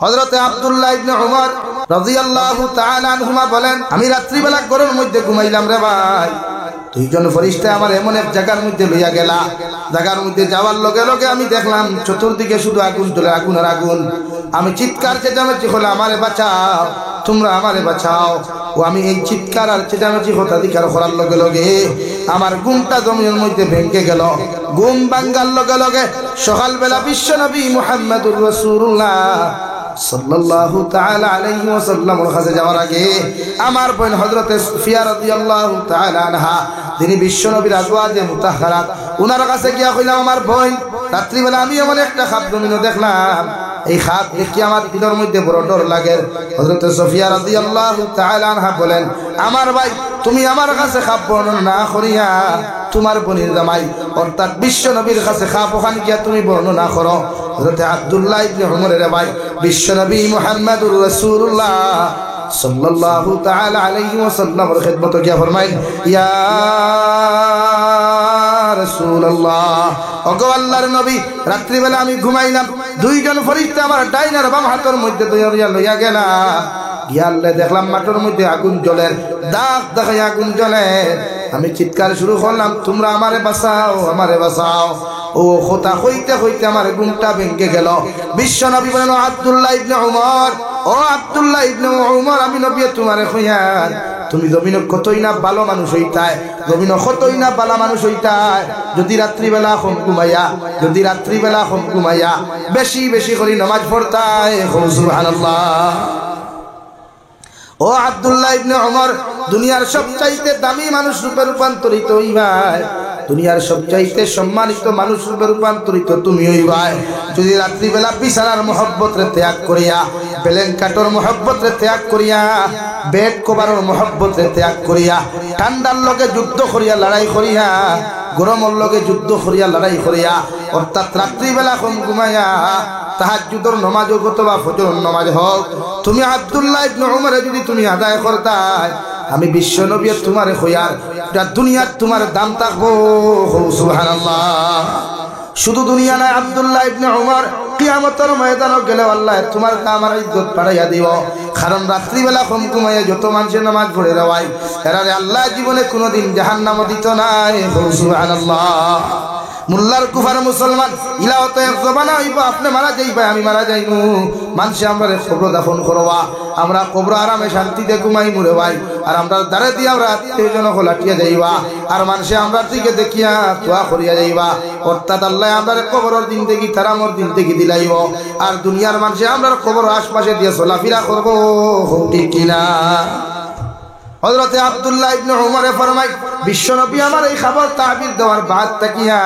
হযরতে আব্দুল্লাহ ইবনে উমর রাদিয়াল্লাহু তাআলা আনহুমা বলেন, আমি রাত্রিবেলা ঘরের মধ্যে ঘুমাইলাম রে ভাই, দুইজন ফেরেশতা আমার এমন এক জায়গার মধ্যে লইয়া গেলা। জায়গার মধ্যে যাওয়ার লগে লগে আমি দেখলাম চতুর্দিকে শুধু আগুন জ্বলে, আগুন আর আগুন। আমি চিৎকার চেঁচামেচি হলে, আমারে বাঁচাও, তোমরা আমারে বাঁচাও। ও আমি এই চিৎকার আর চেঁচামেচি হতাধিকার করার লগে লগে আমার ঘুমটা জমিনের মধ্যে ভেঙে গেল। ঘুম ভাঙ্গার লগে লগে সকালবেলা বিশ্বনবী মুহাম্মদুর রাসূলুল্লাহ সাল্লাল্লাহু তাআলা আলাইহি ওয়াসাল্লামের কাছে যাওয়ার আগে আমার বোন হযরতে সুফিয়া রাদিয়াল্লাহু তাআলা আনহা, তিনি বিশ্বনবীর আজওয়াজে মুতাহহারাত, উনার কাছে গিয়া কইলাম, আমার বোন, রাত্রিবেলা আমি এমন একটা খাপ জমিনে দেখলাম, এই খাপ দেখি আমার দিলের মধ্যে বড় ডর লাগে। হযরতে সুফিয়া রাদিয়াল্লাহু তাআলা আনহা বলেন, আমার ভাই, তুমি আমার কাছে খাপ বর্ণনা না করিয়া তোমার বোনের জামাই অর্থাৎ বিশ্ব নবীর কাছে খাপ ওখানে গিয়া তুমি বর্ণনা করো। হযরতে আব্দুল্লাহ ইবনে উমরের ভাই বিশ্ব নবী মুহাম্মদুর রাসূলুল্লাহ সাল্লাল্লাহু তাআলা আলাইহি ওয়াসাল্লামের খিদমতে গিয়া ফরমাইল, ইয়া রাসূলুল্লাহ, ওগো আল্লাহর নবী, রাত্রিবেলা আমি ঘুমাইলাম, দুইজন ফেরেশতা আমার ডাইন আর বাম হাতের মধ্যে ধরিয়া লইয়া গেলা। গিয়ালে দেখলাম মাটির মধ্যে আগুন জ্বলে, দাগ দেখাই আগুন জ্বলে। আমি চিৎকার শুরু করলাম, তোমরা আমারে বাঁচাও, আমারে বাঁচাও। ও কথা হইতে হইতে আমার ঘুমটা ভেঙে গেল। বিশ্ব নবী বলেন, আব্দুল্লাহ ইবনে উমর, ও আব্দুল্লাহ ইবনে উমর, আমি নবী তোমারে কইয়ার, তুমি জমিন কতই না ভালো মানুষ হইতায়, জমিন কতই না ভালো মানুষ হইতায় যদি রাত্রিবেলা কম ঘুমাইয়া, যদি রাত্রিবেলা কম ঘুমাইয়া বেশি বেশি করে নামাজ পড়তায়। সুবহানাল্লাহ। ও আব্দুল্লাহ ইবনে উমর, দুনিয়ার সবচাইতে দামি মানুষ রূপে রূপান্তরিত হইবাই, দুনিয়ার সবচাইতে সম্মানিত মানুষ রূপে রূপান্তরিত তুমি হইবাই যদি রাত্রিবেলা বিছানার মহব্বত রে ত্যাগ করিয়া, ব্ল্যাঙ্কেটের মহব্বত রে ত্যাগ করিয়া, বেড কভারের মহব্বত রে ত্যাগ করিয়া, ঠান্ডার লগে যুদ্ধ করিয়া, লড়াই করিয়া, গরমের লগে যুদ্ধ করিয়া, লড়াই করিয়া, অর্থাৎ রাত্রিবেলা কম ঘুমাইয়া তাহাজ্জুদের নামাজ অথবা ফজরের নামাজ হোক, তুমি আব্দুল্লাহ ইবনে উমর যদি তুমি আদায় করতাই, আমি বিশ্ব নবী তোমারে কইয়ার দুনিয়ার তোমার দাম থাকবো। সুবহানাল্লাহ। শুধু দুনিয়া নয়, আব্দুল্লাহ ইবনে উমর কিয়ামতের ময়দানে গেলে আল্লাহ তোমার আমার ইজ্জত বাড়াইয়া দিব। কারণ রাত্রিবেলা কম ঘুমাইয়া যত মানুষের নামাজ পড়ে দেওয়াই, এরারে আল্লাহ জীবনে কোনোদিন জাহান্নাম দিত নাই। সুবহানাল্লাহ। মুল্লার কুফার মুসলমান ইলাও তো এক জবানা হইব, আপনি মারা যাইবা, আমি মারা যাইমু, মানুষে আমরা কবর দাফন করবা, আমরা কবর আরামে শান্তিতে ঘুমাই মুরে ভাই, আর আমরা দাঁড়ে দিয়ে আমরা আত্মীয়জন লাটিয়া যাইবা, আর মানুষে আমরা দিকে দেখিয়া দোয়া করিয়া যাইবা। অর্থাৎ আল্লাহ আমরা কবরের দিন দেখি তারামর দিন দেখি দিলাইব, আর দুনিয়ার মানুষে আমরা কবর আশপাশে দিয়ে চলাফেরা করবো, ঠিক কিনা? হযরতে আব্দুল্লাহ ইবনে উমর ফরমাই, বিশ্বনবী আমার এই খবর তাবির দেওয়ার বাদ তাকিয়া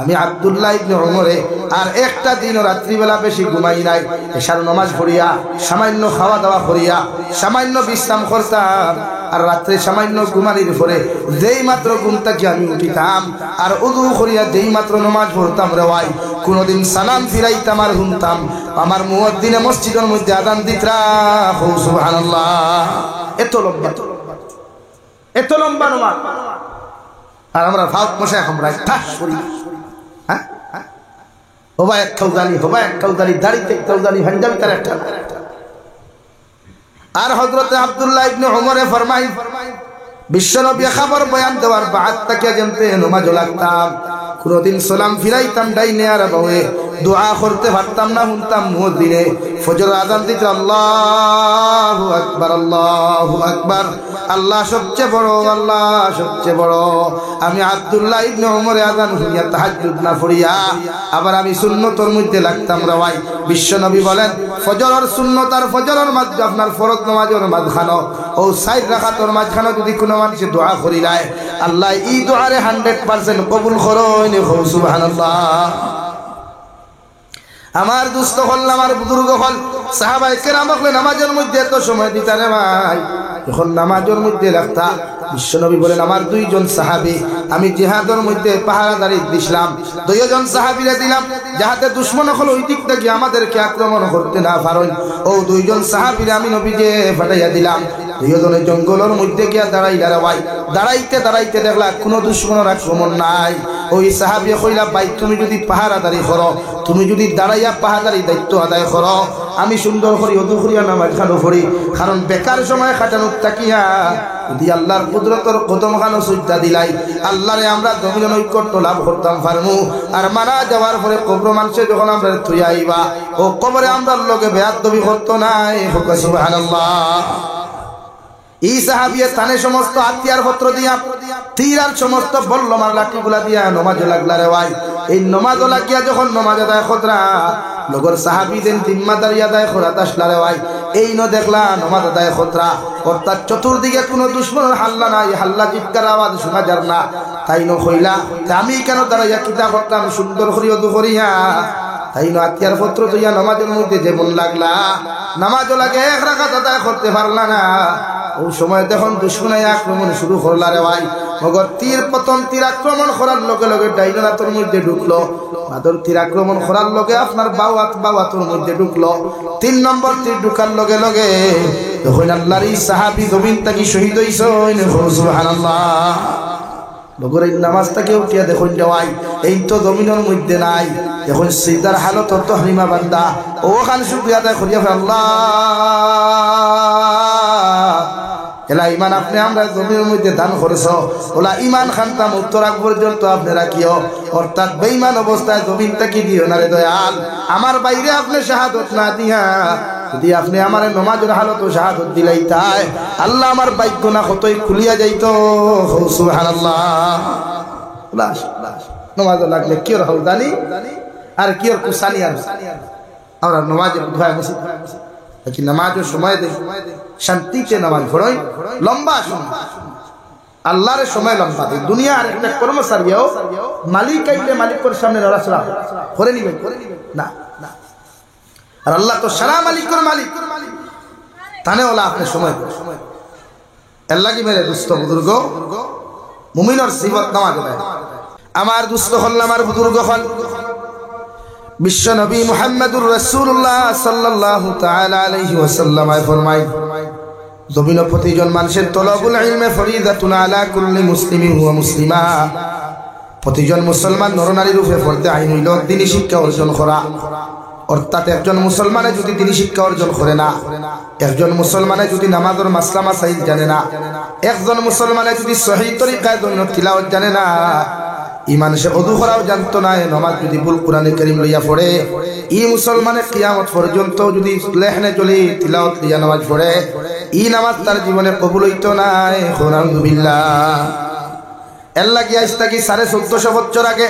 আমি আব্দুল্লাহ ইবনে উমরে আর একটা দিন রাত্রিবেলা বেশি ঘুমাই নাই, এশার নামাজ পড়িয়া, সামান্য খাওয়া দাওয়া করিয়া, সামান্য বিশ্রাম করতাম, আর রাত্রে সামান্য ঘুমানির পরে যেই মাত্র ঘুম থেকে আমি উঠিতাম আর উযু করিয়া যেই মাত্র নামাজ পড়তাম রে ভাই, কোনদিন সালাম ফিরাইতাম আর শুনতাম আমার মুয়াজ্জিনে মসজিদের মধ্যে আযান দিতরা। সুবহানাল্লাহ। এত লম্বা, এত লম্বা নামাজ, আর আমরা ফাউক মশাই আমরা ঠাস করি। হ্যাঁ, হবা এক কাউদালি, হবা এক কাউদালি, দাড়িতে এক কাউদালি, ভাঞ্জাবি তার একটা। আর হযরতে আব্দুল্লাহ ইবনে উমর ফরমাই, বিশ্বনবী খবর বয়ান দেওয়ার বাদ তাকে জানতে নামাজ লাগতাম, কোনদিন সালাম ফিরাইতাম ডাইনে আর বামে, দোয়া করতে পারতাম না, শুনতাম মুয়াজ্জিনে ফজর আযান দিতে আল্লাহু আকবার, আল্লাহু আকবার, আল্লাহ সবচেয়ে বড়, আল্লাহ সবচেয়ে বড়। আমি আব্দুল্লাহ ইবনে উমর আযান শুনিয়া তাহাজ্জুদ না পড়িয়া আবার আমি সুন্নতের মধ্যে লাগতাম রে ভাই। বিশ্বনবী বলেন, ফজরের সুন্নত আর ফজরের মাঝে আপনার ফরজ নামাজের মাঝখানো ও 4 রাকাতের মাঝখানো যদি কোনো মানুষ দোয়া করিলায়, আল্লাহ এই দোয়ারে 100% কবুল করেন। সুবহানাল্লাহ। আমার দুস্থ হল, আমার বুজুর্গ হল, সাহাবায়ে কেরাম হল নামাজের মধ্যে এত সময় দিতা রে ভাই, যখন নামাজের মধ্যে লাগতা। বিশ্বনবী বলেন, আমার 2 জন সাহাবী আমি জিহাদের মধ্যে পাহারাদারি দিছিলাম, 2 জন সাহাবীরে দিলাম যাহাতে দুশমন হল ওই দিক থেকে আমাদেরকে আক্রমণ করতে না পারেন। ও 2 জন সাহাবীরে আমি নবীকে পাঠাইয়া দিলাম, 2 জনের জঙ্গলের মধ্যে গিয়া দাঁড়াইলা রে ভাই। দাঁড়াইতে দাঁড়াইতে দেখলা কোনো দুশমনের আক্রমণ নাই। ওই সাহাবী কইলা, ভাই তুমি যদি পাহারাদারি করো, তুমি যদি দাঁড়াইয়া পাহারাদারি দায়িত্ব আদায় করো, আমি সুন্দর করি অদু করিয়া নামাজ খানো পড়ি, কারণ বেকার সময় খাটানো তাকিয়া যদি আল্লাহর কুদরতর কদম খানো সুজদা দিলাই আল্লাহরে আমরা জমিন ঐক্যত লাভ করতাম পারমু। আর মারা যাওয়ার পরে কবর মানুষে যখন আমরা থুই আইবা ও কবরে আমরা লোকে বেয়াদবি করতো নাই। সুবহানাল্লাহ। এই সাহাবিয়ে তানে সমস্ত আত্মীয়ার পত্র দিয়া তীর আর সমস্ত বলল মার লাঠিগুলা দিয়া নমাজ লাগলা রে ভাই। এই নমাজ লাগিয়া যখন নমাজ আদায় খতরা লগর সাহাবি দেন জিম্মাদারি আদায় খরাত আসলা রে ভাই। এই ন দেখলা নমাজ আদায় খতরা, অর্থাৎ চতুর্দিকে কোনো দুশ্মনের হাল্লা নাই, হাল্লা চিৎকার আওয়াজ শোনা যার না। তাই ন কইলা আমি কেন দাঁড়াইয়া কিতা করতাম সুন্দর করিয়া দু করিয়া, তাই ন আত্মীয়ার পত্র তুইয়া নমাজের মধ্যে যেমন লাগলা নামাজও লাগে এক রাকাত আদায় করতে পারলা না। ওই সময় দেখুন দুশ্মনে আক্রমণ শুরু করলা রে ভাই। মগর তীর প্রথম তীর আক্রমণ করার লগে লগে ডাইনাতোর মধ্যে ঢুকলো, মাদর তীর আক্রমণ করার লগে আপনার বাওয়াতোর মধ্যে ঢুকলো। 3 নম্বর তীর ঢুকার লগে লগে তখন আল্লাহর এই সাহাবী জমিন থেকে শহীদ হইছেন। সুবহানাল্লাহ। লগর এই নামাজটাকে উঠিয়া দেখুন যাওয়াই এই তো জমিনের মধ্যে নাই, এখন সিজদার হালত তো হারিমা বান্দা ওখান শুকরিয়া আদায় করিয়া আল্লাহ এলা ইমান আপনি আমরা জমির মধ্যে দান করেছ, ওলা ইমান খান্তাম উত্তর আগ পর্যন্ত আপনি রাখিও, অর্থাৎ বেঈমান অবস্থায় জমিন তাকি দিও না রে দয়াল। আমার বাইরে আপনি শাহাদত না দিয়া যদি আপনি আমার নমাজের হালত শাহাদত দিলাই তাই আল্লাহ আমার বাইক না কতই খুলিয়া যাইতো। সুবহানাল্লাহ। নমাজ লাগলে কি হলদানি আর কি কুসানি আর আমরা নমাজের উদ্ভায় মসজিদ কি নামাজের সময় দেই শান্তিতে নামাজ পড়ই লম্বা সময় আল্লাহর সময় লম্বা দেই। দুনিয়া আর একটা কর্মচারীও মালিক আইলে মালিকের সামনে নড়াচড়া করে নিবেন না, আর আল্লাহ তো সারা মালিকের মালিক তানে ওলা আপনি সময় আল্লাহ কি মেরে দুস্থ বুজুর্গ মুমিনের সিফত নামাজ দেয়। আমার দুস্থ হল আমার বুজুর্গ হল বিশ্ব নবী মুহাম্মদুর রাসূলুল্লাহ সাল্লাল্লাহু তাআলা আলাইহি ওয়াসাল্লাম ফরমায় জমিন প্রতিজন মানুষের তলবুল ইলমে ফরিদাতুন আলা কুল্লি মুসলিমিন ওয়া মুসলিমা। প্রতিজন মুসলমান নরনারী রূপে পড়তে আইন হইল দ্বীনি শিক্ষা অর্জন করা, অর্থাৎ একজন মুসলমানে যদি দ্বীনি শিক্ষা অর্জন করে না, একজন মুসলমানে যদি নামাজের মাসলা মাসাইল জানে না, একজন মুসলমানে যদি সহিহ তরিকায় দৈনিক তিলাওয়াত জানে না, ইমান সে অদু করাও জানতো না, নামাজ যদি ভুল কোরআনে কারীম লইয়া পড়ে ই মুসলমানে কিয়ামত পর্যন্ত যদি লেহনে চলি তিলাওয়াত লইয়া নামাজ পড়ে ই নামাজ তার জীবনে কবুল হইতো না। আলহামদুলিল্লাহ। এর লাগি আজ থেকে 1450 বছর আগে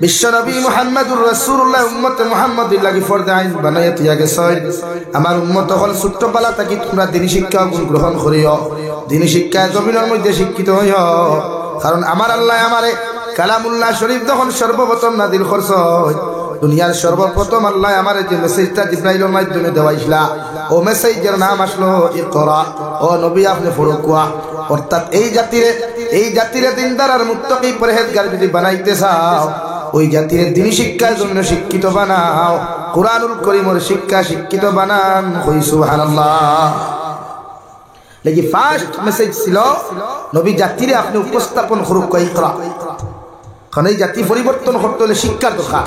বিশ্ব নবী মুহাম্মদুর রাসূলুল্লাহ উম্মতে মুহাম্মাদির লাগি ফরজে আইন বানাইয়া দিয়া গেছেন। আমার উম্মত হল ছোট্টবেলা থেকে তোমরা দ্বীনি শিক্ষা গ্রহণ করিও, দ্বীনি শিক্ষায় জমিনের মধ্যে শিক্ষিত হইও, কারণ আমার আল্লাহ আমারে কালামুল্লাহ শরীফ যখন সর্বপ্রথম নাজিল করছে দুনিয়ার সর্বপ্রথম আল্লাহ আমারে যে মেসেজটা জিবরাইলের মাধ্যমে দেওয়াইছিলা ও মেসেজের নাম আসলো ইকরা। ও নবী আপনি পড়ুয়া, অর্থাৎ এই জাতিরে দিনদার আর মুত্তাকি পরহেজগার যদি বানাইতে চাও ওই জাতির দ্বীনি শিক্ষার জন্য শিক্ষিত বানাও, কুরআনুল কারীমের শিক্ষা শিক্ষিত বানান। কই সুবহানাল্লাহ। লাগি ফার্স্ট মেসেজ ছিল নবী জাতিরে আপনি উপস্থাপন করুক ইকরা, কারণ এই জাতি পরিবর্তন করতে হলে শিক্ষার দরকার।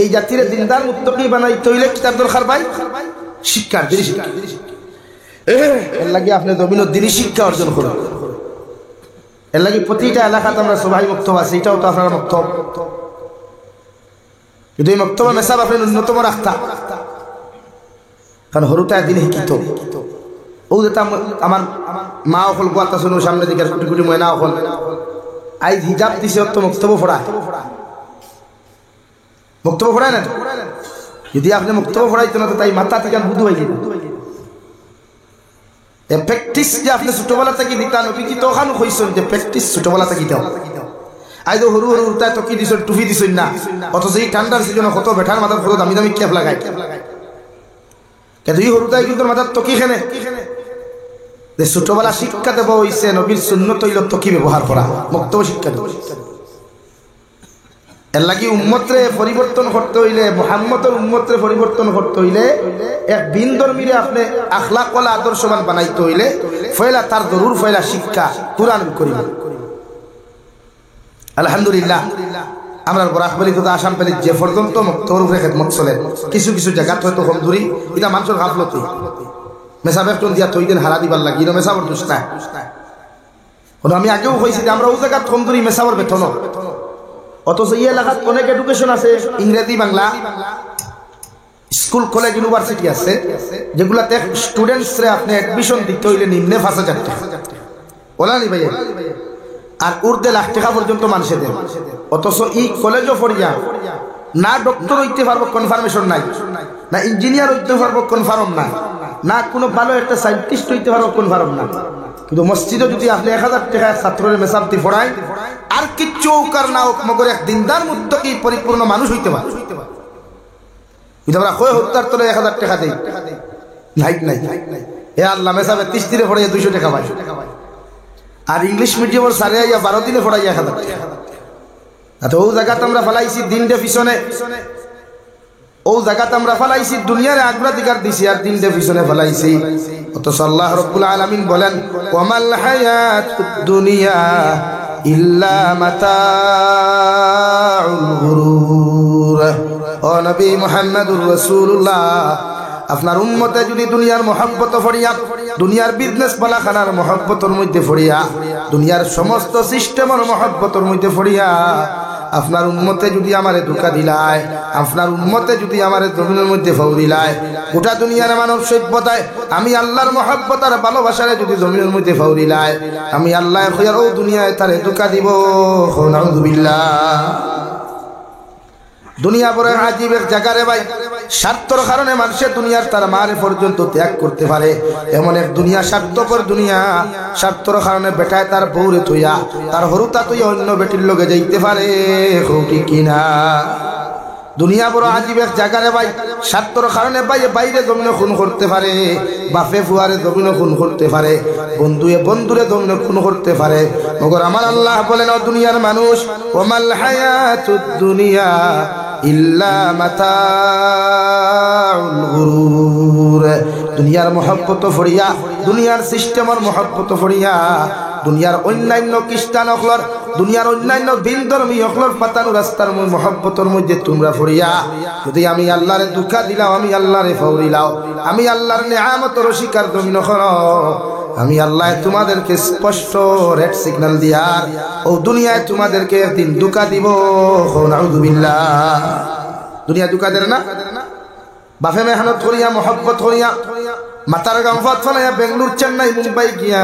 এই জাতির দিনদার মুত্তাকি বানাইতে হইলে কিতাব দরকার ভাই, শিক্ষার দ্বীনি শিক্ষা। এর লাগি আপনি জমিনের দ্বীনি শিক্ষা অর্জন করুন। এর লাগি প্রতিটা এলাকাতে আমরা সবাই মক্তব আছে, এটাও তো আপনার মক্তব, কিন্তু এই মক্তব মেসাব আপনি ন্যূনতম রাখতা, কারণ হরুতায় দিনে শিক্ষিত ও যেটা আমার মা অকল গোয়াতা শুনো সামনে দিকে কোটি কোটি ময়না অকল আই হিজাব দিছে তো মক্তব পড়ায়, মক্তব পড়ায় না। যদি আপনি মক্তব পড়াইতো না তো তাই মাথা থেকে বুধু হয়ে যেত। প্র্যাকটিস যে আপনি ছোটবেলা থেকে দিতাম কি তো ওখানে হইছেন যে প্র্যাকটিস ছোটবেলা থেকে দাও। আই তো হরু হরু তাই টকি দিছ টুফি দিছ না, অথচ এই ঠান্ডার সিজনে কত বেঠার মাথার কত দামি দামি ক্যাপ লাগায়, কিন্তু এই হরু তাই কিন্তু মাথার টকি খেনে যে ছোটবেলা শিক্ষা দেব হইছে নবীর সুন্নত হইল টকি ব্যবহার করা, মক্তব শিক্ষা দেব। এর লাগি উম্মতরে পরিবর্তন করতে হইলে, মুহাম্মদের উম্মতরে পরিবর্তন করতে হইলে এক ভিন ধর্মীরে আপনি আখলাক ওয়ালা আদর্শবান বানাইতে হইলে ফয়লা তার জরুর ফয়লা শিক্ষা কুরআনুল কারীম। আলহামদুলিল্লাহ। আমরা বরাকবাড়ি তো আসাম পেলে যে পর্যন্ত তোর উপরে খেদমত চলে কিছু কিছু জায়গা হয়তো কম দূরি এটা মানুষের গাফলতি মেসা বেতন দিয়া তৈ দিন হারা দিবার লাগি মেসাবর দোষ নাই আমি আগেও কইছি যে আমরা ও জায়গা কম দূরি মেসাবর বেতন অথচ এই এলাকাত অনেক এডুকেশন আছে ইংরেজি বাংলা স্কুল কলেজ ইউনিভার্সিটি আছে যেগুলাতে স্টুডেন্টসরে আপনি অ্যাডমিশন দিতে হইলে নিম্নে 5,000 টাকা বলা নি ভাই আর উর্দে লাখ টাকা পর্যন্ত মানুষে দেন অথচ এই কলেজও পড়িয়া না ডক্টর হইতে পারবো কনফার্মেশন নাই না ইঞ্জিনিয়ার হইতে পারবো কনফার্ম নাই না কোনো ভালো একটা সায়েন্টিস্ট হইতে পারবো কনফার্ম না কিন্তু মসজিদে যদি আপনি 1,000 টাকা ছাত্রের মেসাবতি পড়ায় আর কিচ্ছু কার না হোক মগর এক দিনদার মুত্তাকি পরিপূর্ণ মানুষ হইতে পারে কিন্তু আমরা কই হত্যার তোলে 1,000 টাকা দেই লাইট নাই এ আল্লাহ মেসাবে 30 দিনে পড়াইয়া 200 টাকা পাই আর ইংলিশ মিডিয়ামের সারে আইয়া 12 দিনে পড়াইয়া 1,000 টাকা তো ও জায়গাতে আমরা ফেলাইছি দিনটা পিছনে ও জায়গাতে আমরা ফেলাইছি দুনিয়ার অগ্রাধিকার দিছি আর দিনটা পিছনে ফেলাইছি অথচ আল্লাহ রাব্বুল আলামিন বলেন ওয়ামাল হায়াতুদ দুনিয়া ইল্লা মাতাউল গুরুর ও নবী মুহাম্মদুর রাসূলুল্লাহ আপনার উম্মতে যদি দুনিয়ার মহব্বত ফড়িয়া দুনিয়ার বিজনেস বালাখানার মহব্বতের মধ্যে ফড়িয়া দুনিয়ার সমস্ত সিস্টেমের মহব্বতের মধ্যে ফড়িয়া আপনার উম্মতে যদি আমারে ধোঁকা দিলায় আপনার উম্মতে যদি আমারে জমিনের মধ্যে ফাউরিলায় গোটা দুনিয়ার মানব সভ্যতায় আমি আল্লাহর মহব্বত আর ভালোবাসারে যদি জমিনের মধ্যে ফাউরিলায় আমি আল্লাহ কইয়া ও দুনিয়ায় তারে ধোঁকা দিব নাউযুবিল্লাহ দুনিয়া বড় আজীব এক জায়গা রে ভাই স্বার্থর কারণে মানুষের দুনিয়ার তার মারে পর্যন্ত ত্যাগ করতে পারে এমন এক দুনিয়া স্বার্থপর দুনিয়া স্বার্থর কারণে বেটায় তার বউরে থইয়া তার হরুতা তুইয়া অন্য বেটির লগে যাইতে পারে ঠিক কিনা দুনিয়া বড় আজীব এক জায়গা রে ভাই স্বার্থর কারণে ভাই বাইরে জমিনে খুন করতে পারে বাপে ফুয়ারে জমিনে খুন করতে পারে বন্ধুয়ে বন্ধুরে জমিনে খুন করতে পারে মগর আমার আল্লাহ বলেন ও দুনিয়ার মানুষ ওয়ামাল হায়াতুদ দুনিয়া ইল্লা মাতাউল গুরুর দুনিয়ার মহব্বত ফড়িয়া দুনিয়ার সিস্টেমের মহব্বত ফড়িয়া দুনিয়ার অন্যান্য খ্রিস্টান হকলর দুনিয়ার অন্যান্য ভিন ধর্মী হকলর পাতানো রাস্তার মহব্বতের মধ্যে তোমরা ফড়িয়া যদি আমি আল্লাহরে দুঃখা দিলাও আমি আল্লাহরে ফাউরিলাও আমি আল্লাহর নেয়ামতের অস্বীকার তুমি নকরো আমি আল্লাহ তোমাদেরকে স্পষ্ট রেড সিগন্যাল দিয়ার ও দুনিয়ায় তোমাদেরকে একদিন দুঃখা দিব নাউযুবিল্লাহ দুনিয়া দুঃখা দেয় না বাফে মেহনত করিয়া মহব্বত করিয়া মাতার গাঁফত ফলাইয়া বেঙ্গলোর চেন্নাই মুম্বাই গিয়া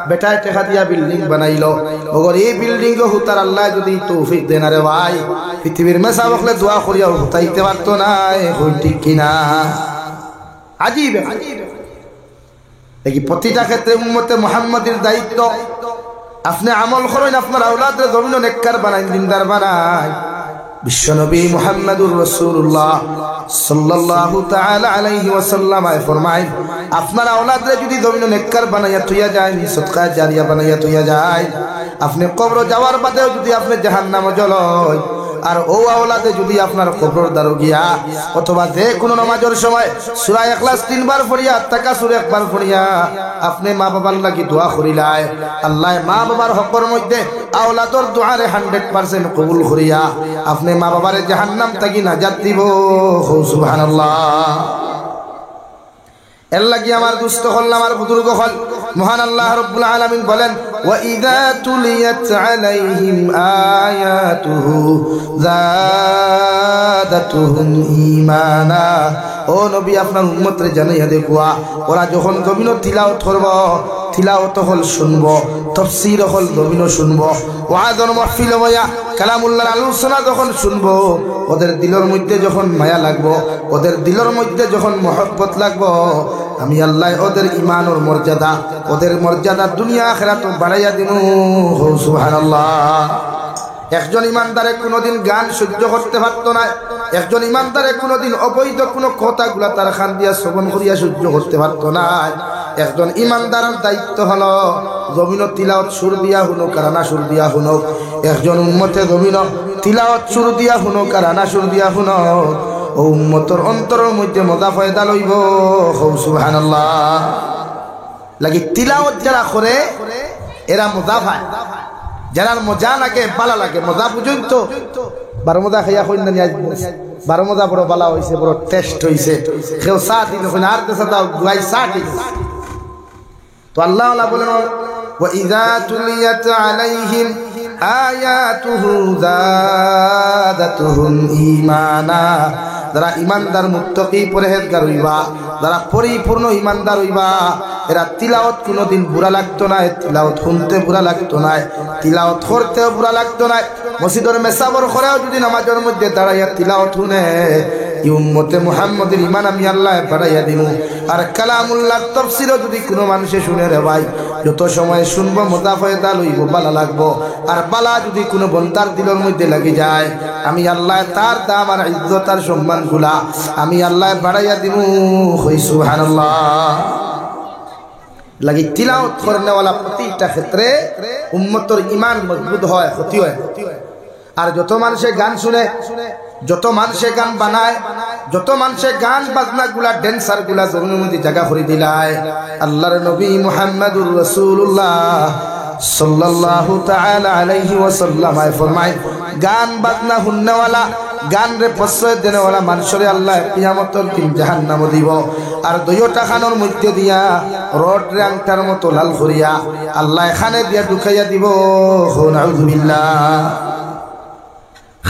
বেটায় টেকা দিয়া বিল্ডিং বানাইলো ওগর এই বিল্ডিং হুতার আল্লাহ যদি তৌফিক দেন রে ভাই পৃথিবীর মেসা বকলে দোয়া করিয়া হুতাইতে পারতো না ঠিক কিনা আজীব দেখি প্রতিটা ক্ষেত্রে উম্মতে মুহাম্মাদের দায়িত্ব আপনি আমল করেন আপনার আওলাদরে জমিন নেককার বানাইন দিনদার বানাই বিশ্বনবী মুহাম্মদুর রাসূলুল্লাহ সাল্লাল্লাহু তাআলা আলাইহি ওয়াসাল্লাম ফরমায় আপনার আওলাদরে যদি জমিন নেককার বানাইয়া তুইয়া যায় সদকা জারিয়া বানাইয়া তুইয়া যায় আপনি কবর যাওয়ার বাদেও যদি আপনি জাহান্নামে জ্বলয় আর ও আওলাদে যদি আপনার কবর দ্বারো গিয়া অথবা যে কোনো নামাজের সময় সূরা ইখলাস 3 বার পড়িয়া তাকাসুর একবার পড়িয়া আপনি মা বাবার লাগি দোয়া করিলাই আল্লাহ মা বাবার হকের মধ্যে আওলাদর দোয়ারে 100% কবুল করিয়া আপনি মা বাবারে জাহান্নাম থেকে নাজাত দিব সুবহানাল্লাহ এর লাগি আমার দুস্থ হল আমার বুজুর্গ হল মহান আল্লাহ রাব্বুল আলামিন বলেন ওয়া ইযা তুলিয়াত আলাইহিম আয়াতুহু যাদাতুহুম ঈমানা ও নবী আপনার উম্মতরে জানাইয়া দেখুয়া ওরা যখন জমিন তিলাওয়াত করব তিলাওয়াত হল শুনবো তাফসীর হল জমিন শুনবো ওয়াজর মাহফিল হইয়া কালামুল্লাহর আলোচনা যখন শুনবো ওদের দিলের মধ্যে যখন মায়া লাগবো ওদের দিলের মধ্যে যখন মহব্বত লাগবো আমি আল্লাহ ওদের ঈমানের মর্যাদা ওদের মর্যাদা দুনিয়া আখিরাত বাড়াইয়া দিমু সুবহানাল্লাহ একজন ইমানদারে কোনোদিন গান সহ্য করতে পারতো না একজন ইমানদারে কোনোদিন অবৈধ কোনো কথাগুলা তার খান দিয়া শ্রবণ করিয়া সহ্য করতে পারতো না একজন ইমানদারের দায়িত্ব হলো জমিন তিলাওয়াত সুর দিয়া হুনুক আর না সুর দিয়া হুনুক একজন উম্মতে জমিন তিলাওয়াত সুর দিয়া হুনুক আর না সুর দিয়া হুনুক ও উম্মতের অন্তরের মধ্যে মজা ফায়দা লইব সুবহানাল্লাহ লাগি তিলাওয়াত যারা করে এরা মজা পায় যারা মজা লাগে বালা লাগে মজা বুঝুন তো 12 মজা খাইয়া কইন না আজ 12 মজা বড় বালা হইছে বড় টেস্ট হইছে কেউ চা দিল কইন আর দেশা দাও দুই চা দিল তো আল্লাহ ওয়ালা বলেন ওয়া ইযা তুলিয়াত আলাইহিম আয়াতুহু যাদাতুহুম ঈমানা যারা ইমানদার মুত্তাকি পরহেজগার হইবা যারা পরিপূর্ণ ইমানদার হইবা এরা তিলাওয়াত কোনোদিন বুরা লাগতো না তিলাওয়াত শুনতে বুরা লাগতো না তিলাওয়াত করতেও বুরা লাগতো না মসজিদের মেসাবর করেও যদি নামাজের মধ্যে দাঁড়াইয়া তিলাওয়াত শুনে এই উম্মতে মুহাম্মদের ঈমান আমি আল্লাহ বাড়াইয়া দিমু আর কালামুল্লাহ তাফসীরও যদি কোনো মানুষে শুনে রে ভাই যত সময় শুনবো মুতাফায়দা লইব ভালো লাগবো আর বালা যদি কোনো বন্দার দিলের মধ্যে লাগি যায় আমি আল্লাহ তার দাম আর ইজ্জত আর সম্মান গুলা আমি আল্লাহ বাড়াইয়া দিমু কই সুবহানাল্লাহ লাগি তিলাওয়াত করনেওয়ালা প্রতিটা ক্ষেত্রে উম্মতের ঈমান মজবুত হয় ক্ষতি হয় আর যত মানুষে গান শুনে যত মানুষে গান বানায় যত মানুষে গান বাজনা গুলা ড্যান্সার গুলা জমিনের মধ্যে জায়গা করে দিলায় আল্লাহর নবী মুহাম্মদুর রাসূলুল্লাহ সাল্লাল্লাহু তাআলা আলাইহি ওয়াসাল্লাম ফরমায় গান বাজনা হুন্নাওয়ালা গান রে প্রশ্রয় দেনেওয়ালা মানুষরে আল্লাহ কিয়ামতের দিন জাহান্নাম দিব আর দুইটা খানোর মধ্যে দিয়া রড রে আংটার মতো লাল করিয়া আল্লাহ এখানে দিয়া ঢুকাইয়া দিব নাউযুবিল্লাহ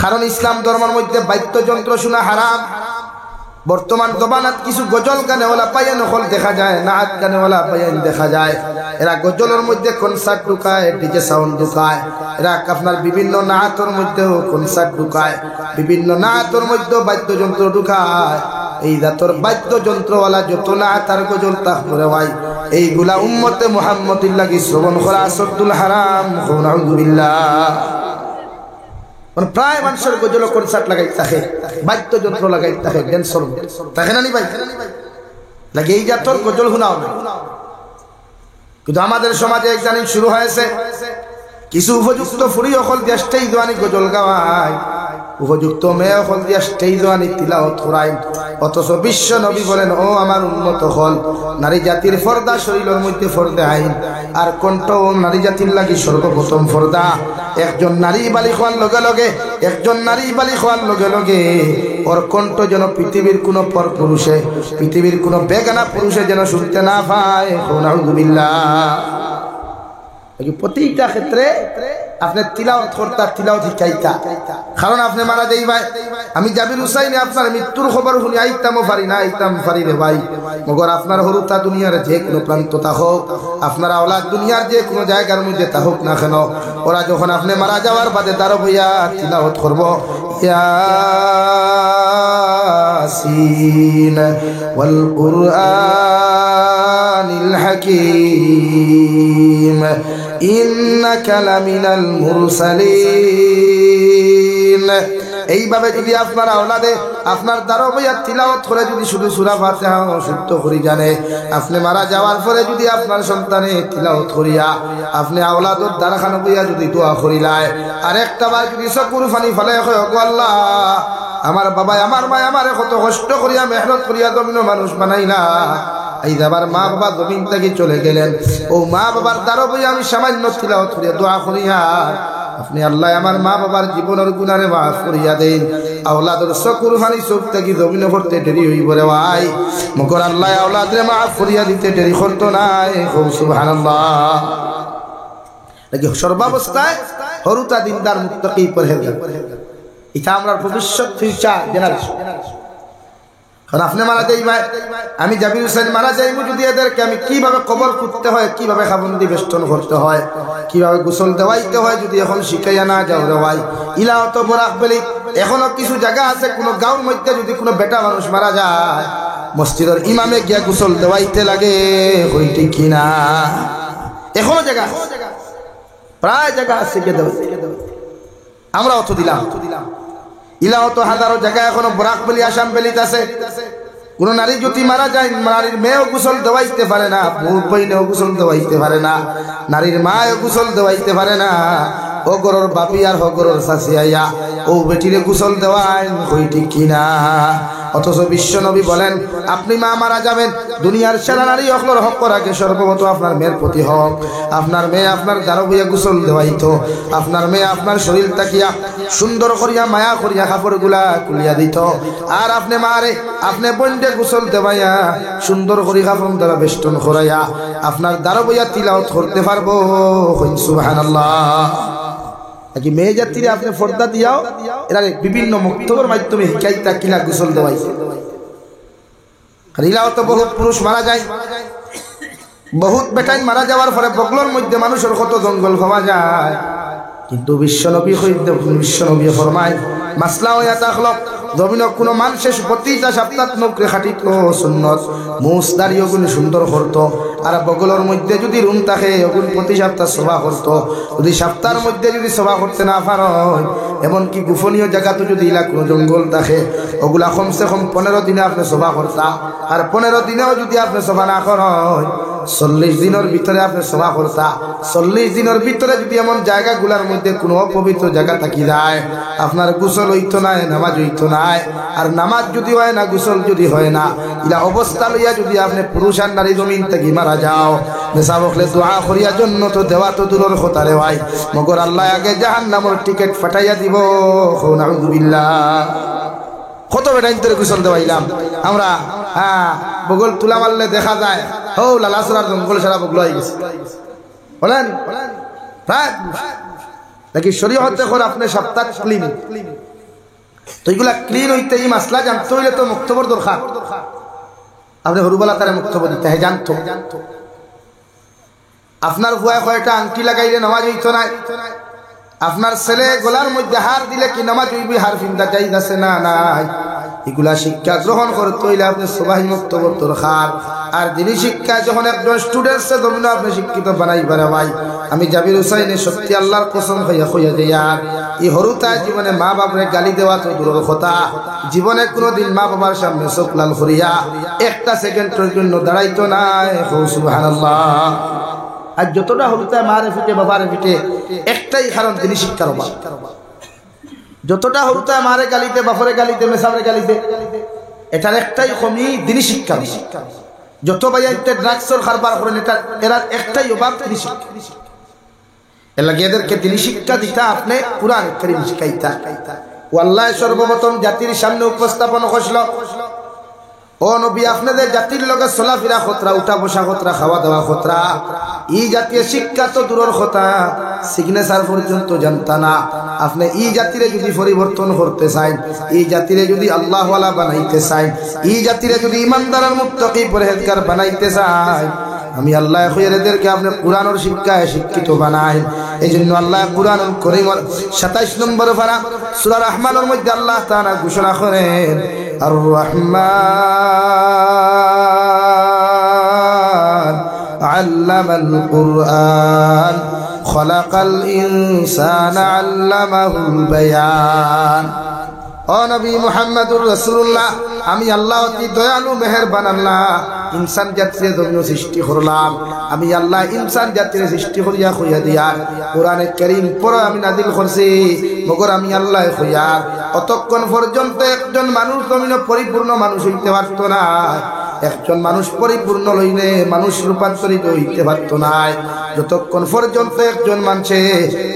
কারণ ইসলাম ধর্মের মধ্যে বাদ্যযন্ত্র শোনা হারাম বর্তমান জমানাত কিছু গজল গানেওয়ালা পাইয়া নকল দেখা যায় নাচ গানেওয়ালা পাইয়া দেখা যায় এরা গজলের মধ্যে কনসার্ট ঢুকায় ডিজে সাউন্ড ঢুকায় এরা আপনার বিভিন্ন নাচের মধ্যেও কনসার্ট ঢুকায় বিভিন্ন নাচের মধ্যে বাদ্যযন্ত্র ঢুকায় এই জাতর বাদ্যযন্ত্রওয়ালা যত নাচ আর গজল তা করে ভাই এইগুলা উম্মতে মুহাম্মদির লাগি শ্রবণ করা আসাদুল হারাম নাউযুবিল্লাহ মানে প্রায় মানুষের গজল কনসার্ট লাগাই থাকে বাদ্যযন্ত্র লাগাই থাকে ড্যান্সর থাকে না নি ভাই লাগে এই জাতর গজল শোনাও না কিন্তু আমাদের সমাজে এক জানি শুরু হয়েছে কিছু উপযুক্ত ফুরি অকল দিয়া স্টেজ দোয়ানি গজল গাওয়ায় উপযুক্ত মেয়ে অকল দিয়া স্টেজ দোয়ানি তিলাওয়াত করায় অথচ বিশ্ব নবী বলেন ও আমার উন্নত হল নারী জাতির পর্দা শরীরের মধ্যে পর্দা আইন আর কণ্ঠ নারী জাতির লাগি সর্বপ্রথম পর্দা একজন নারী বালিক হওয়ার লগে লগে একজন নারী বালিক হওয়ার লগে লগে ওর কণ্ঠ যেন পৃথিবীর কোনো পর পুরুষে পৃথিবীর কোনো বেগানা পুরুষে যেন শুনতে না পায় নাউযুবিল্লাহ প্রতিটা ক্ষেত্রে আপনি তিলাওয়াত করতা তিলাওয়াত শিখাইতা কারণ আপনি মারা যাই ভাই আমি জাবির হুসাইনে আপনার মৃত্যুর খবর শুনি আইতামও পারি না আইতাম পারি রে ভাই মগর আপনার হরুতা দুনিয়ার যে কোনো প্রান্ত তা হোক আপনার আওলাদ দুনিয়ার যে কোনো জায়গার মধ্যে তা হোক না কেন ওরা যখন আপনি মারা যাওয়ার বাদে তারও বইয়া তিলাওয়াত করব ইয়াসিন ওয়াল কুরআনিল হাকীম ইন্নাকা লামিনাল মুরসালিন এইভাবে যদি আপনার আওলাদে আপনার দ্বারা বইয়া তিলাওয়াত করে যদি শুধু সূরা ফাতিহা শুদ্ধ করে জানে আপনি মারা যাওয়ার পরে যদি আপনার সন্তানে তিলাওয়াত করিয়া আপনি আওলাদর দ্বারা খান বইয়া যদি দোয়া করিলায় আর একটা বার যদি চকুর পানি ফেলে কয় গো আল্লাহ আমার বাবা আমার মা আমারে কত কষ্ট করিয়া মেহনত করিয়া জমিন মানুষ বানাইলা এই যাবার মা বাবা জমিন থেকে চলে গেলেন ও মা বাবার দ্বারা বই আমি সামান্য তিলাওয়াত করিয়া দোয়া করিয়া আপনি আল্লাহ আমার মা বাবার জীবনের গুনারে মাফ করিয়া দেন আওলাদের চকুর পানি চোখ থেকে জমিনে পড়তে দেরি হইব রে ভাই মগর আল্লাহ আওলাদরে মাফ করিয়া দিতে দেরি করতো নাই সুবহানাল্লাহ নাকি সর্বাবস্থায় হরুতা দিনদার মুত্তাকি পরহেজগার এটা আমরা ভবিষ্যৎ ফিউচার জেনারেশন কারণ আপনি মারা যাই ভাই আমি জাবির হুসাইন মারা যাইব যদি এদেরকে আমি কিভাবে কবর করতে হয় কিভাবে খাবন্দি বেষ্টন করতে হয় কিভাবে গোসল দেওয়াইতে হয় যদি এখন শিখাইয়া না যাও রে ভাই ইলা অত বরাক বলি এখনো কিছু জায়গা আছে কোনো গাঁওর মধ্যে যদি কোনো বেটা মানুষ মারা যায় মসজিদের ইমামে গিয়া গোসল দেওয়াইতে লাগে হই ঠিক কিনা এখনো জায়গা প্রায় জায়গা আছে গিয়ে দেওয়াইতে আমরা অত দিলাম ইলাও তো হাজারো জায়গায় এখনো বরাক বলি আসাম বেলিত আছে কোন নারী যদি মারা যায় নারীর মেয়েও গোসল দেওয়াইতে পারে না বইনেও গোসল দেওয়াইতে পারে না নারীর মাও গোসল দেওয়াইতে পারে না ও গরর বাপি আর হগরর শাশি আইয়া ও বেটিরে গোসল দেওয়াই কই ঠিক কিনা অথচ বিশ্ব নবী বলেন আপনি মা মারা যাবেন, দুনিয়ার সেরা নারী অখলর হক করাকে সর্বমত আপনার মেয়ের প্রতি হক। আপনার মেয়ে আপনার দ্বারা বইয়া গোসল দেওয়াইতো, আপনার মেয়ে আপনার শরীর তাকিয়া সুন্দর করিয়া মায়া করিয়া কাপড়গুলা খুলিয়া দিত, আর আপনি মারে আপনি বন্ডে গোসল দেওয়াইয়া সুন্দর করি কাপড় দ্বারা বেষ্টন করাইয়া আপনার দ্বারা বইয়া তিলাওয়াত করতে পারবো। সুবহানাল্লাহ। নাকি মেয়ে জাতিরে আপনি পর্দা দিয়াও এর আগে বিভিন্ন মুক্তবর মাধ্যমে হিকাইতা কিলা গোসল দেওয়াইছে। রিলাও তো বহুত পুরুষ মারা যায়, বহুত বেটাই মারা যাওয়ার পরে বগলোর মধ্যে মানুষের কত জঙ্গল পাওয়া যায়, কিন্তু বিশ্বনবী ফরমায় মাসলা হইয়া থাকলো জমিন কোনো মানুষের প্রতিটা সপ্তাহ নকরে খাটিত সুন্নত মুস দাঁড়িয়ে ওগুলো সুন্দর করতো, আর বগলের মধ্যে যদি রুম থাকে ওগুলো প্রতি সপ্তাহ সভা করতো। যদি সপ্তাহের মধ্যে যদি সভা করতে না পারো, এমনকি গোপনীয় জায়গাতে যদি ইলা কোনো জঙ্গল থাকে ওগুলা কমসে কম 15 দিনে আপনি সভা করতা, আর 15 দিনেও যদি আপনি সভা না করেন 40 দিনের ভিতরে আপনি সভা করতা। 40 দিনের ভিতরে যদি এমন জায়গাগুলোর মধ্যে কোনো অপবিত্র জায়গা থাকি যায়, আপনার গোসল হইতো না, নামাজ হইতো না, আর নামাজ যদি হয় না, গোসল যদি হয় না, ইলা অবস্থা লইয়া যদি আপনি পুরুষ আর নারী জমিন থেকে মারা যাও, নেশা বকলে দোয়া করিয়া জন্য তো দেওয়া তো দূরের কথা রে ভাই, মগর আল্লাহ আগে জাহান্নামের টিকিট ফাটাইয়া দিব। নাউযুবিল্লাহ। কত বেটাইন তোরে গোসল দেওয়াইলাম আমরা, হ্যাঁ বগল তুলা মারলে দেখা যায় হো লালাসরার জঙ্গল সারা বগল হয়ে গেছে, বলেন নাকি শরীয়ত দেখো আপনি সপ্তাহ ক্লিন, তো এইগুলা ক্লিন হইতে এই মাসলা জানতে হইলে তো মুক্তবর দরকার। আপনি হরুবালা তারা মুক্তবর দিতে হয় জানতো, আপনার ভুয়া কয়টা আংটি লাগাইলে নামাজ হইতো না, আপনার ছেলে গলার মধ্যে হার দিলে কি নামাজ হইবি, হার ফিন্দা যাই আছে না নাই, এগুলা শিক্ষা গ্রহণ করতে হইলে আপনি সবাই মুক্তবর দরকার। আর দিনই শিক্ষা যখন একজন স্টুডেন্টসে ধরুন আপনি শিক্ষিত বানাইবার ভাই, আমি জাবির হুসাইনে সত্যি আল্লাহর কসম হইয়া দেয়া এই হরুতা জীবনে মা বাপরে গালি দেওয়া তো দূরের কথা, জীবনে কোনোদিন মা বাবার সামনে চোখ লাল করিয়া একটা সেকেন্ডের জন্য দাঁড়াইতো না। সুবহানাল্লাহ। আর যতটা হরুতা মারে ফিটে বাবারে ফিটে একটাই কারণ তিনি শিক্ষার অভাব। যতটা হরুতা মারে গালিতে বাপরে গালিতে মেসারে গালিতে এটার একটাই কমি দিনী শিক্ষা। যত ভাইয়া ড্রাগসের কারবার করেন এরা একটাই অভাব দিনী শিক্ষা। এর লাগে এদেরকে দিনী শিক্ষা দিতা আপনি কুরআন কারীম শিখাইতা। আল্লাহ সর্বপ্রথম জাতির সামনে উপস্থাপন করছিল, ও নবী আপনাদের জাতির লগে চলাফেরা খতরা, উঠা বসা খতরা, খাওয়া দাওয়া খতরা, এই জাতীয় শিক্ষা তো দূরের কথা সিগনেচার পর্যন্ত জানতা না। আপনি এই জাতিরে যদি পরিবর্তন করতে চান, এই জাতিরে যদি আল্লাহওয়ালা বানাইতে চান, এই জাতিরে যদি ইমানদার আর মুত্তাকি পরহেজগার বানাইতে চান, আমি আল্লাহ এদেরকে আপনি কুরআনের শিক্ষায় শিক্ষিত বানাই। এই জন্য আল্লাহ কুরআনুল কারীমের 27 নম্বর পারা সূরা রহমানের মধ্যে আল্লাহ তাআলা ঘোষণা করেন, আর রহমান আল্লামাল কুরআন খলাকাল ইনসানা আল্লামাহুল বায়ান। ও নবী মুহাম্মদুর রাসূলুল্লাহ, আমি আল্লাহ অতি দয়ালু মেহেরবান আল্লাহ ইনসান জাতির জন্য সৃষ্টি করলাম। আমি আল্লাহ ইনসান জাতির সৃষ্টি করিয়া কইয়া দিয়া কোরআনে কারীম পড়া আমি নাযিল করছি, মগর আমি আল্লাহ কইয়া অতক্ষণ পর্যন্ত একজন মানুষ জমিনে পরিপূর্ণ মানুষ হইতে পারত না। একজন মানুষ পরিপূর্ণ লইলে মানুষ রূপান্তরিত হইতে পারত না যতক্ষণ পর্যন্ত একজন মানুষে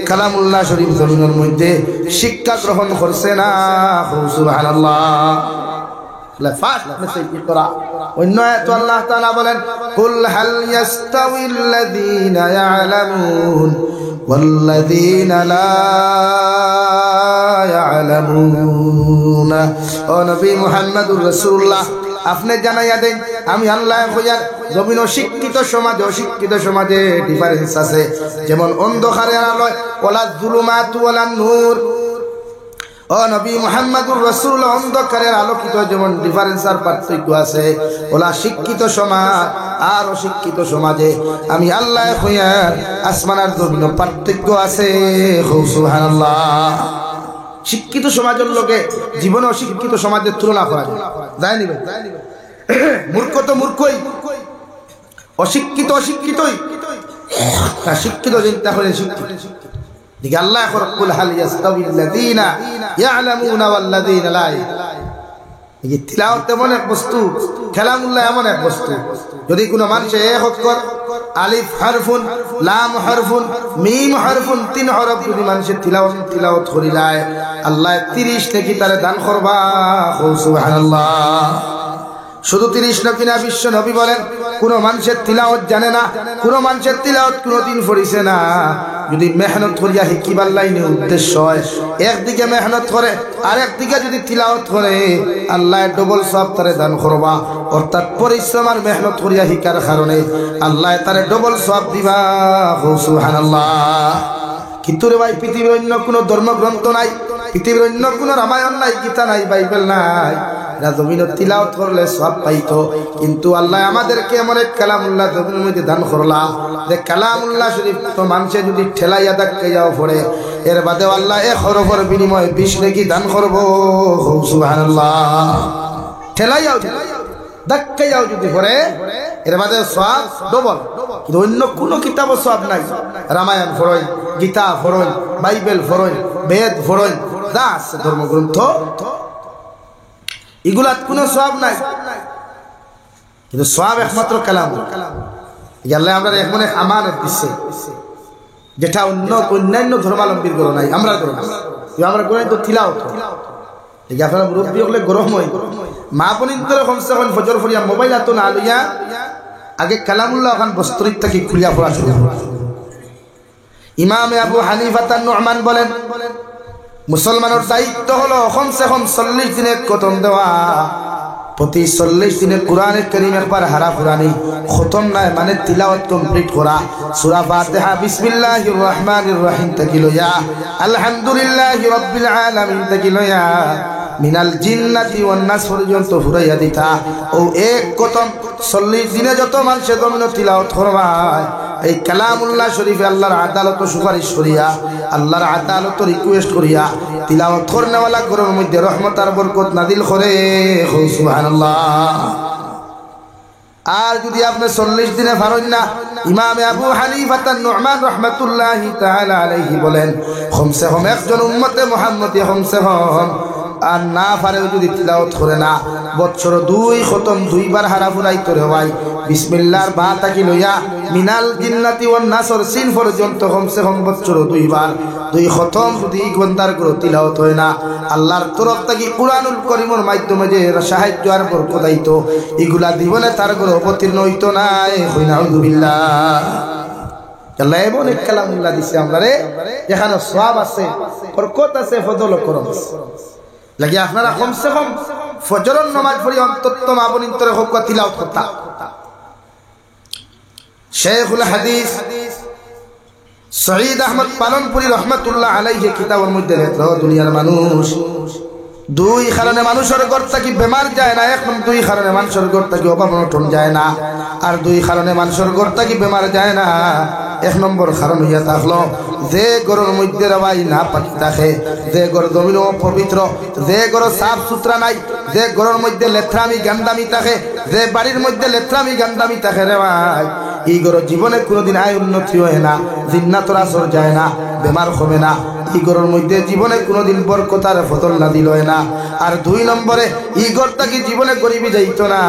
কালামুল্লাহ শরীফ জমিনের মধ্যে শিক্ষা গ্রহণ করছে না। সুবহানাল্লাহ। অন্য আয়াত আল্লাহ তাআলা বলেন, কুল হাল ইয়াস্তাউিল্লাযীনা ইয়ালামুন ওয়াল্লাযীনা লা ইয়ালামুন। ও নবী মুহাম্মদুর রাসূলুল্লাহ, আপনি জানাইয়া দেন আমি আল্লাহ কইয়ার জমিন শিক্ষিত সমাজে অশিক্ষিত সমাজে ডিফারেন্স আছে। যেমন অন্ধকারের আলোয় ওয়ালা যুলুমাতু ওয়ালা নূর। ও নবী মুহাম্মদুর রাসূলুল্লাহ, অন্ধকারের আলোকিত যেমন ডিফারেন্স আর পার্থক্য আছে, ওলা শিক্ষিত সমাজ আর অশিক্ষিত সমাজে আমি আল্লাহ কইয়ার আসমান আর জমিন পার্থক্য আছে। সুবহানাল্লাহ। শিক্ষিত সমাজের লোকে জীবনে অশিক্ষিত সমাজের তুলনা করা যায় নি? মূর্খ তো মূর্খই, অশিক্ষিত অশিক্ষিতই, শিক্ষিত চিন্তা করে শিক্ষিত। দিকে আল্লাহ কুল হাল ইয়াস্তাউিল্লাযীনা ইয়ালামুনা ওয়াল্লাযীনা লা ইয়ালামুন। এই তিলাওয়াত এমন এক বস্তু, কালামুল্লাহ এমন এক বস্তু, যদি কোনো মানুষ এক অক্ষর আলিফ হারফুন, লাম হারফুন, মিম হারফুন, 3 হরফ যদি মানুষের তিলাওয়াত করিলায়, আল্লাহ 30 নেকি তারে দান করবা। সুবহানাল্লাহ। শুধু 30 নাকি না, বিশ্ব নবী বলেন কোন মানুষের তিলাওয়াত জানে না, কোন মানুষের তিলাওয়াত কোনদিন পড়িছে না, যদি মেহনত করিয়া শিকিবার লাইনে উদ্দেশ্য হয়, একদিকে মেহনত করে আর একদিকে যদি তিলাওয়াত করে, আল্লাহ ডবল সওয়াব তারে দান করবা। অর্থাৎ পরিশ্রম আর মেহনত করিয়া শিকার কারণে আল্লাহ তারে ডবল সওয়াব দিবা। সুবহানাল্লাহ। কিন্তু রে ভাই, পৃথিবীর অন্য কোনো ধর্মগ্রন্থ নাই, পৃথিবীর অন্য কোনো রামায়ণ নাই, গীতা নাই, বাইবেল নাই, জমিন তিলাওয়াত করলে সওয়াব পাইতো। কিন্তু আল্লাহ আমাদেরকে এমন এক কালামুল্লাহ জমিনের মধ্যে দান করলা, যে কালামুল্লাহ শরীফ তো মানুষে যদি ঠেলাইয়া ধাক্কা যাও পড়ে, এর বাদেও আল্লাহ 1 হরফের বিনিময়ে 20 নেকি দান করব। সুবহানাল্লাহ। ঠেলাইয়াও ধাক্কা যাও যদি পড়ে, এর বাদে সওয়াব ডবল। কিন্তু অন্য কোনো কিতাবও সওয়াব নাই। রামায়ণ পড়ই, গীতা পড়ই, বাইবেল পড়ই, বেদ পড়ই, যা আছে ধর্মগ্রন্থ, এগুলা কোনো সওয়াব নাই। কিন্তু সওয়াব একমাত্র কালাম। আল্লাহ আমরা এমন এক আমানত দিচ্ছে, যেটা অন্যান্য ধর্মাবলম্বীর করো নাই, আমরা করো না। আমরা করে তো তিলাওয়াত। আপনারা মুরব্বী হলে গরম হয়, মা বোনিন্তরে কমসে কম ফজর ফরিয়া মোবাইল হাতো না লইয়া আগে কালামুল্লাহ ওখান বস্তরিত থেকে খুলিয়া পড়া শুরু। ইমামে আবু হানিফা তার নুমান বলেন, মুসলমানের দায়িত্ব হলো কমসে কম 40 দিনে খতম দেওয়া। প্রতি 40 দিনে কোরআনে কারীম একবার হারা কোরআনি খতম নাই, মানে তিলাওয়াত কমপ্লিট করা। সূরা ফাতিহা বিসমিল্লাহির রহমানির রহিম থেকে লইয়া আলহামদুলিল্লাহি রাব্বিল আলামিন থেকে লইয়া মিনাল জিন্নাতি ওয়ান নাস পর্যন্ত ফুরাইয়া দিতা। ও এক খতম 40 দিনে যত মানুষে দমন তিলাওয়াত করবা, এই কালামুল্লাহ শরীফে আল্লাহর আদালত সুপারিশ করিয়া, আল্লাহর আদালত রিকোয়েস্ট করিয়া তিলাওয়াত করনেওয়ালা ঘরের মধ্যে রহমত আর বরকত নাজিল করে। সুবহানাল্লাহ। আর যদি আপনি 40 দিনে পারেন না, ইমামে আবু হানিফা তার নুমান রাহমাতুল্লাহি তাআলা আলাইহি বলেন, কমসে কম একজন উম্মতে মুহাম্মদী কমসে কম আর না পারেও যদি তিলাওয়াত করে না, বছর 2 খতম 2 বার হারা ফুরাইতে হয়। বিসমিল্লাহর বা তাকি লইয়া মিনাল জিন্নাতি ওয়ান নাসর সিন পর্যন্ত কমসে কম বছর 2 বার 2 খতম যদি ঘন্টার করে তিলাওয়াত হয় না, আল্লাহর তরফ থেকে কুরআনুল কারীমের মাধ্যমে যে সাহায্য আর বরকত আইতো, এগুলা জীবনে তার করে অবতীর্ণ হইতো না। নাউযুবিল্লাহ। আল্লাহ এমন এক কালামুল্লাহ দিছে আমরারে, যেখানে সওয়াব আছে, বরকত আছে, ফজল করম আছে। লাগি আপনারা কমসে কম ফজরের নামাজ পড়ি অন্তত মা বোনিন্তরে হোক তিলাওয়াত করতা। শেখুল হাদিস সঈদ আহমদ পালনপুরি রহমাতুল্লাহ আলাইহি কিতাবের মধ্যে লেখলো, দুনিয়ার মানুষ 2 কারণে মানুষের ঘর থেকে বেমার যায় না। এখন 2 কারণে মানুষের ঘর থেকে অভাব অনটন যায় না, আর 2 কারণে মানুষের ঘর থেকে বেমার যায় না। 1 নম্বর কারণ হইয়া থাকলো, যে ঘরের মধ্যে রবাই না পাকি থাকে, যে ঘর জমিন পবিত্র, যে ঘর সাফ সুতরা নাই, যে ঘরের মধ্যে লেথরামি গান্দামি থাকে, যে বাড়ির মধ্যে লেথরামি গান্দামি থাকে রে ভাই, এই ঘরের জীবনে কোনোদিন আয় উন্নতি হয় না, জিন্নাতর আসর যায় না, বেমার কমে না। এই ঘরের মধ্যে জীবনে কোনোদিন বরকত আর ফজল নাজিল হয় না। আর 2 নম্বরে এই ঘর থেকে জীবনে গরিবি যাইতো না।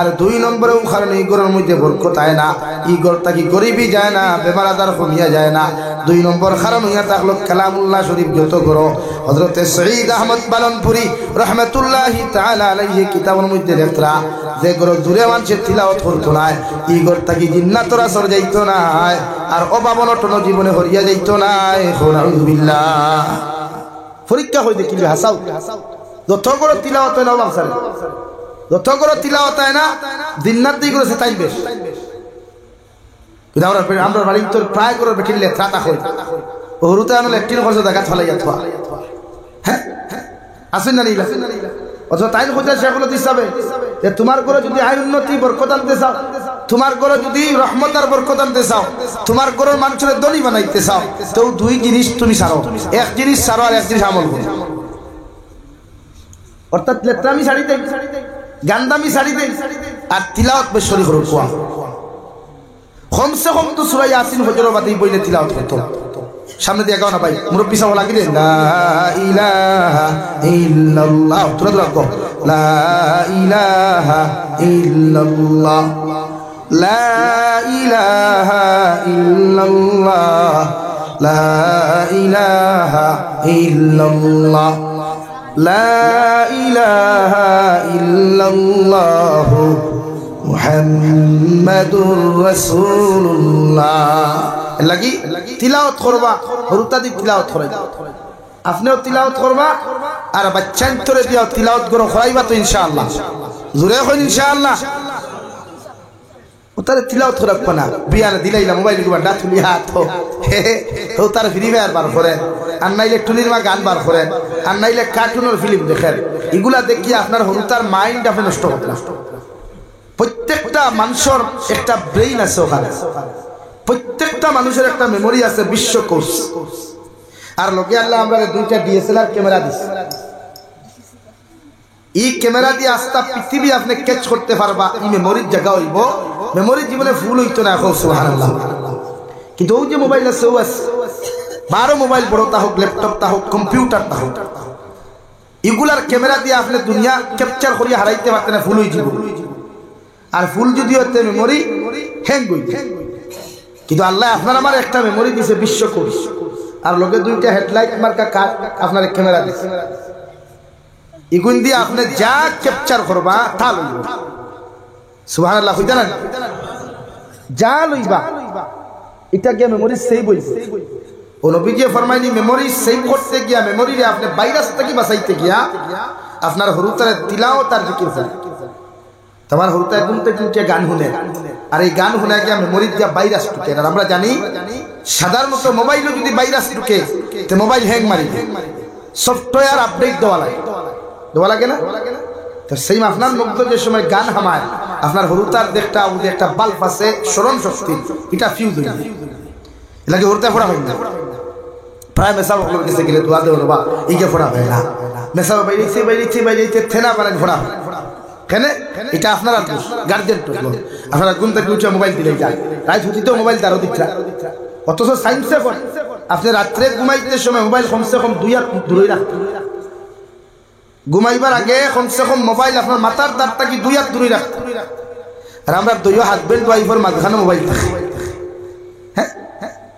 আর 2 নম্বরে কারণ এই ঘরের মধ্যে বরকত আয় না, এই ঘর থেকে গরিবি যায় না, বেমার আজার কমিয়া যায় না। 2 নম্বর কারণ হইয়া থাকলো কালামুল্লাহ শরীফ যত করো। হযরতে সঈদ আহমদ পালনপুরি রহমাতুল্লাহি তাআলা আলাইহি কিতাবের মধ্যে লেখরা, যে ঘর দূরে মানুষের তিলাওয়াত করতো না, এই ঘর থেকে জিন্নাতর আসর যাইতো না, আর অভাব অনটন জীবনে হরিয়া যাইতো না। নাউযুবিল্লাহ। পরীক্ষা হই দেখি হাসাও, যত করে তিলাওয়াত হয় না বাংসারে, যত করে তিলাওয়াত হয় না, জিন্নাত দিয়ে করেছে তাই বেশ। কিন্তু আমরা বাড়ির তোর প্রায় করে বেঠিলে ত্রাতা হই, ওরুতে আনলে একটির খরচ দেখা ছলাইয়া থা। হ্যাঁ আসেন না নিলা, অথবা তাই খোঁজা সেগুলো দিসাবে যে তোমার ঘরে যদি আয় উন্নতি বরকত আনতে চাও, তোমার ঘরে যদি রহমত আর বরকত আনতে চাও, তোমার ঘরের মানুষের দলি বানাইতে চাও, তো 2 জিনিস তুমি ছাড়ো। 1 জিনিস ছাড়ো আর 1 জিনিস আমল করো। অর্থাৎ লেত্রামি ছাড়ি দেই, গান্দামি ছাড়ি দেই, আর তিলাওয়াত বেশরি করো। কমসে কম তো সূরা ইয়াসিন ফজর বাদে বইলে তিলাওয়াত করতো। সামনে দিয়ে গাও না ভাই, মুরব্বী সাহেব লাগিয়ে দেন লা ইলাহা ইল্লাল্লাহ, তোরা তোরা কও লা ইলাহা ইল্লাল্লাহ, লা ইলাহা ইল্লাল্লাহ, লা ইলাহা ইল্লাল্লাহ, লা ইলাহা ইল্লাল্লাহ মুহাম্মাদুর রাসূলুল্লাহ। লাগি তিলাওয়াত করবা, হরুতাদি তিলাওয়াত করে আপনিও তিলাওয়াত করবা আর বাচ্চান তোরে দিও তিলাওয়াত করো খরাইবা তো ইনশাআল্লাহ। জোরে কই ইনশাআল্লাহ। ওতারে তিলাওয়াত করবা না বিয়ান দিলাইলা মোবাইল গুবা ডাতুলি হাত তো তার ফ্রি ফায়ার বার করে, আর নাইলে টুলির মা গান বার করে, আর নাইলে কার্টুনের ফিল্ম দেখেন। এগুলা দেখি আপনার হরুতার মাইন্ড আপনি নষ্ট করতে। প্রত্যেকটা মানুষের একটা ব্রেইন আছে ওখানে, প্রত্যেকটা মানুষের একটা মেমোরি আছে, বিশ্বকোষ। আর লোকে আল্লাহ আমরা দুইটা ডিএসএলআর ক্যামেরা দিচ্ছে, এই ক্যামেরা দিয়ে আস্তা পৃথিবী আপনি ক্যাচ করতে পারবা, এই মেমোরির জায়গা হইব। মেমোরি জীবনে ফুল হইতো না এখন, সুবহানাল্লাহ। কিন্তু ওই যে মোবাইল আছে, ও আছে 12 মোবাইল, বড়টা হোক, ল্যাপটপটা হোক, কম্পিউটারটা হোক, এগুলার ক্যামেরা দিয়ে আপনি দুনিয়া ক্যাপচার করিয়া হারাইতে পারতেন না, ফুল হয়ে যাব। আর ফুল যদি হতে মেমোরি হ্যাং হইবে। কিন্তু আল্লাহ আপনার আমার একটা মেমোরি দিছে, বিশ্বকোষ। আর লোকে দুইটা হেডলাইট মার্কা কার আপনার ক্যামেরা দিছে, এগুন দিয়ে আপনি যা ক্যাপচার করবা তা লইব। সুবহানাল্লাহ হইতা না, যা লইবা এটা গিয়া মেমোরি সেভ হইব। ও নবীজি ফরমাইনি মেমোরি সেভ করতে গিয়া, মেমোরিরে আপনি ভাইরাস থেকে বাঁচাইতে গিয়া আপনার হরুতারে তিলাওয়াত আর জিকির করে। তোমার হরুতায় গুনতে গুনতে গান শুনে, আর এই গান শুনে গিয়া মেমোরি দিয়া ভাইরাস ঢুকে। আর আমরা জানি সাধারণত মোবাইলও যদি ভাইরাস ঢুকে তো মোবাইল হ্যাং মারি, সফটওয়্যার আপডেট দেওয়া লাগে না? তো সেই আপনার মধ্যে যে সময় গান হামায়, আপনার হরুতার দেখটা ওদের একটা বাল্ব আছে স্মরণ শক্তি, এটা ফিউজ হয়ে যায়। এলাকে হরুতায় ফোড়া হয় না, প্রায় মেসা বকলোর কাছে গেলে দোয়া দেবো বা ইকে ফোড়া হয় না। মেসা বাইরেছে থেনা পারেন ফোড়া হয় কেন? এটা আপনারা গার্জেন আপনারা ঘুম থেকে উঠে মোবাইল দিলে যায়, রাত হতিতেও মোবাইল তারও দিচ্ছা। অথচ সায়েন্সে আপনি রাত্রে ঘুমাইতে সময় মোবাইল কমসে কম 2 হাত দূরে রাখতে, ঘুমাইবার আগে কমসে কম মোবাইল আপনার মাথার দাঁতটা কি 2 হাত দূরে রাখতে। আর আমরা 2 হাজবেন্ড ওয়াইফের মাঝখানে মোবাইল থাকে, হ্যাঁ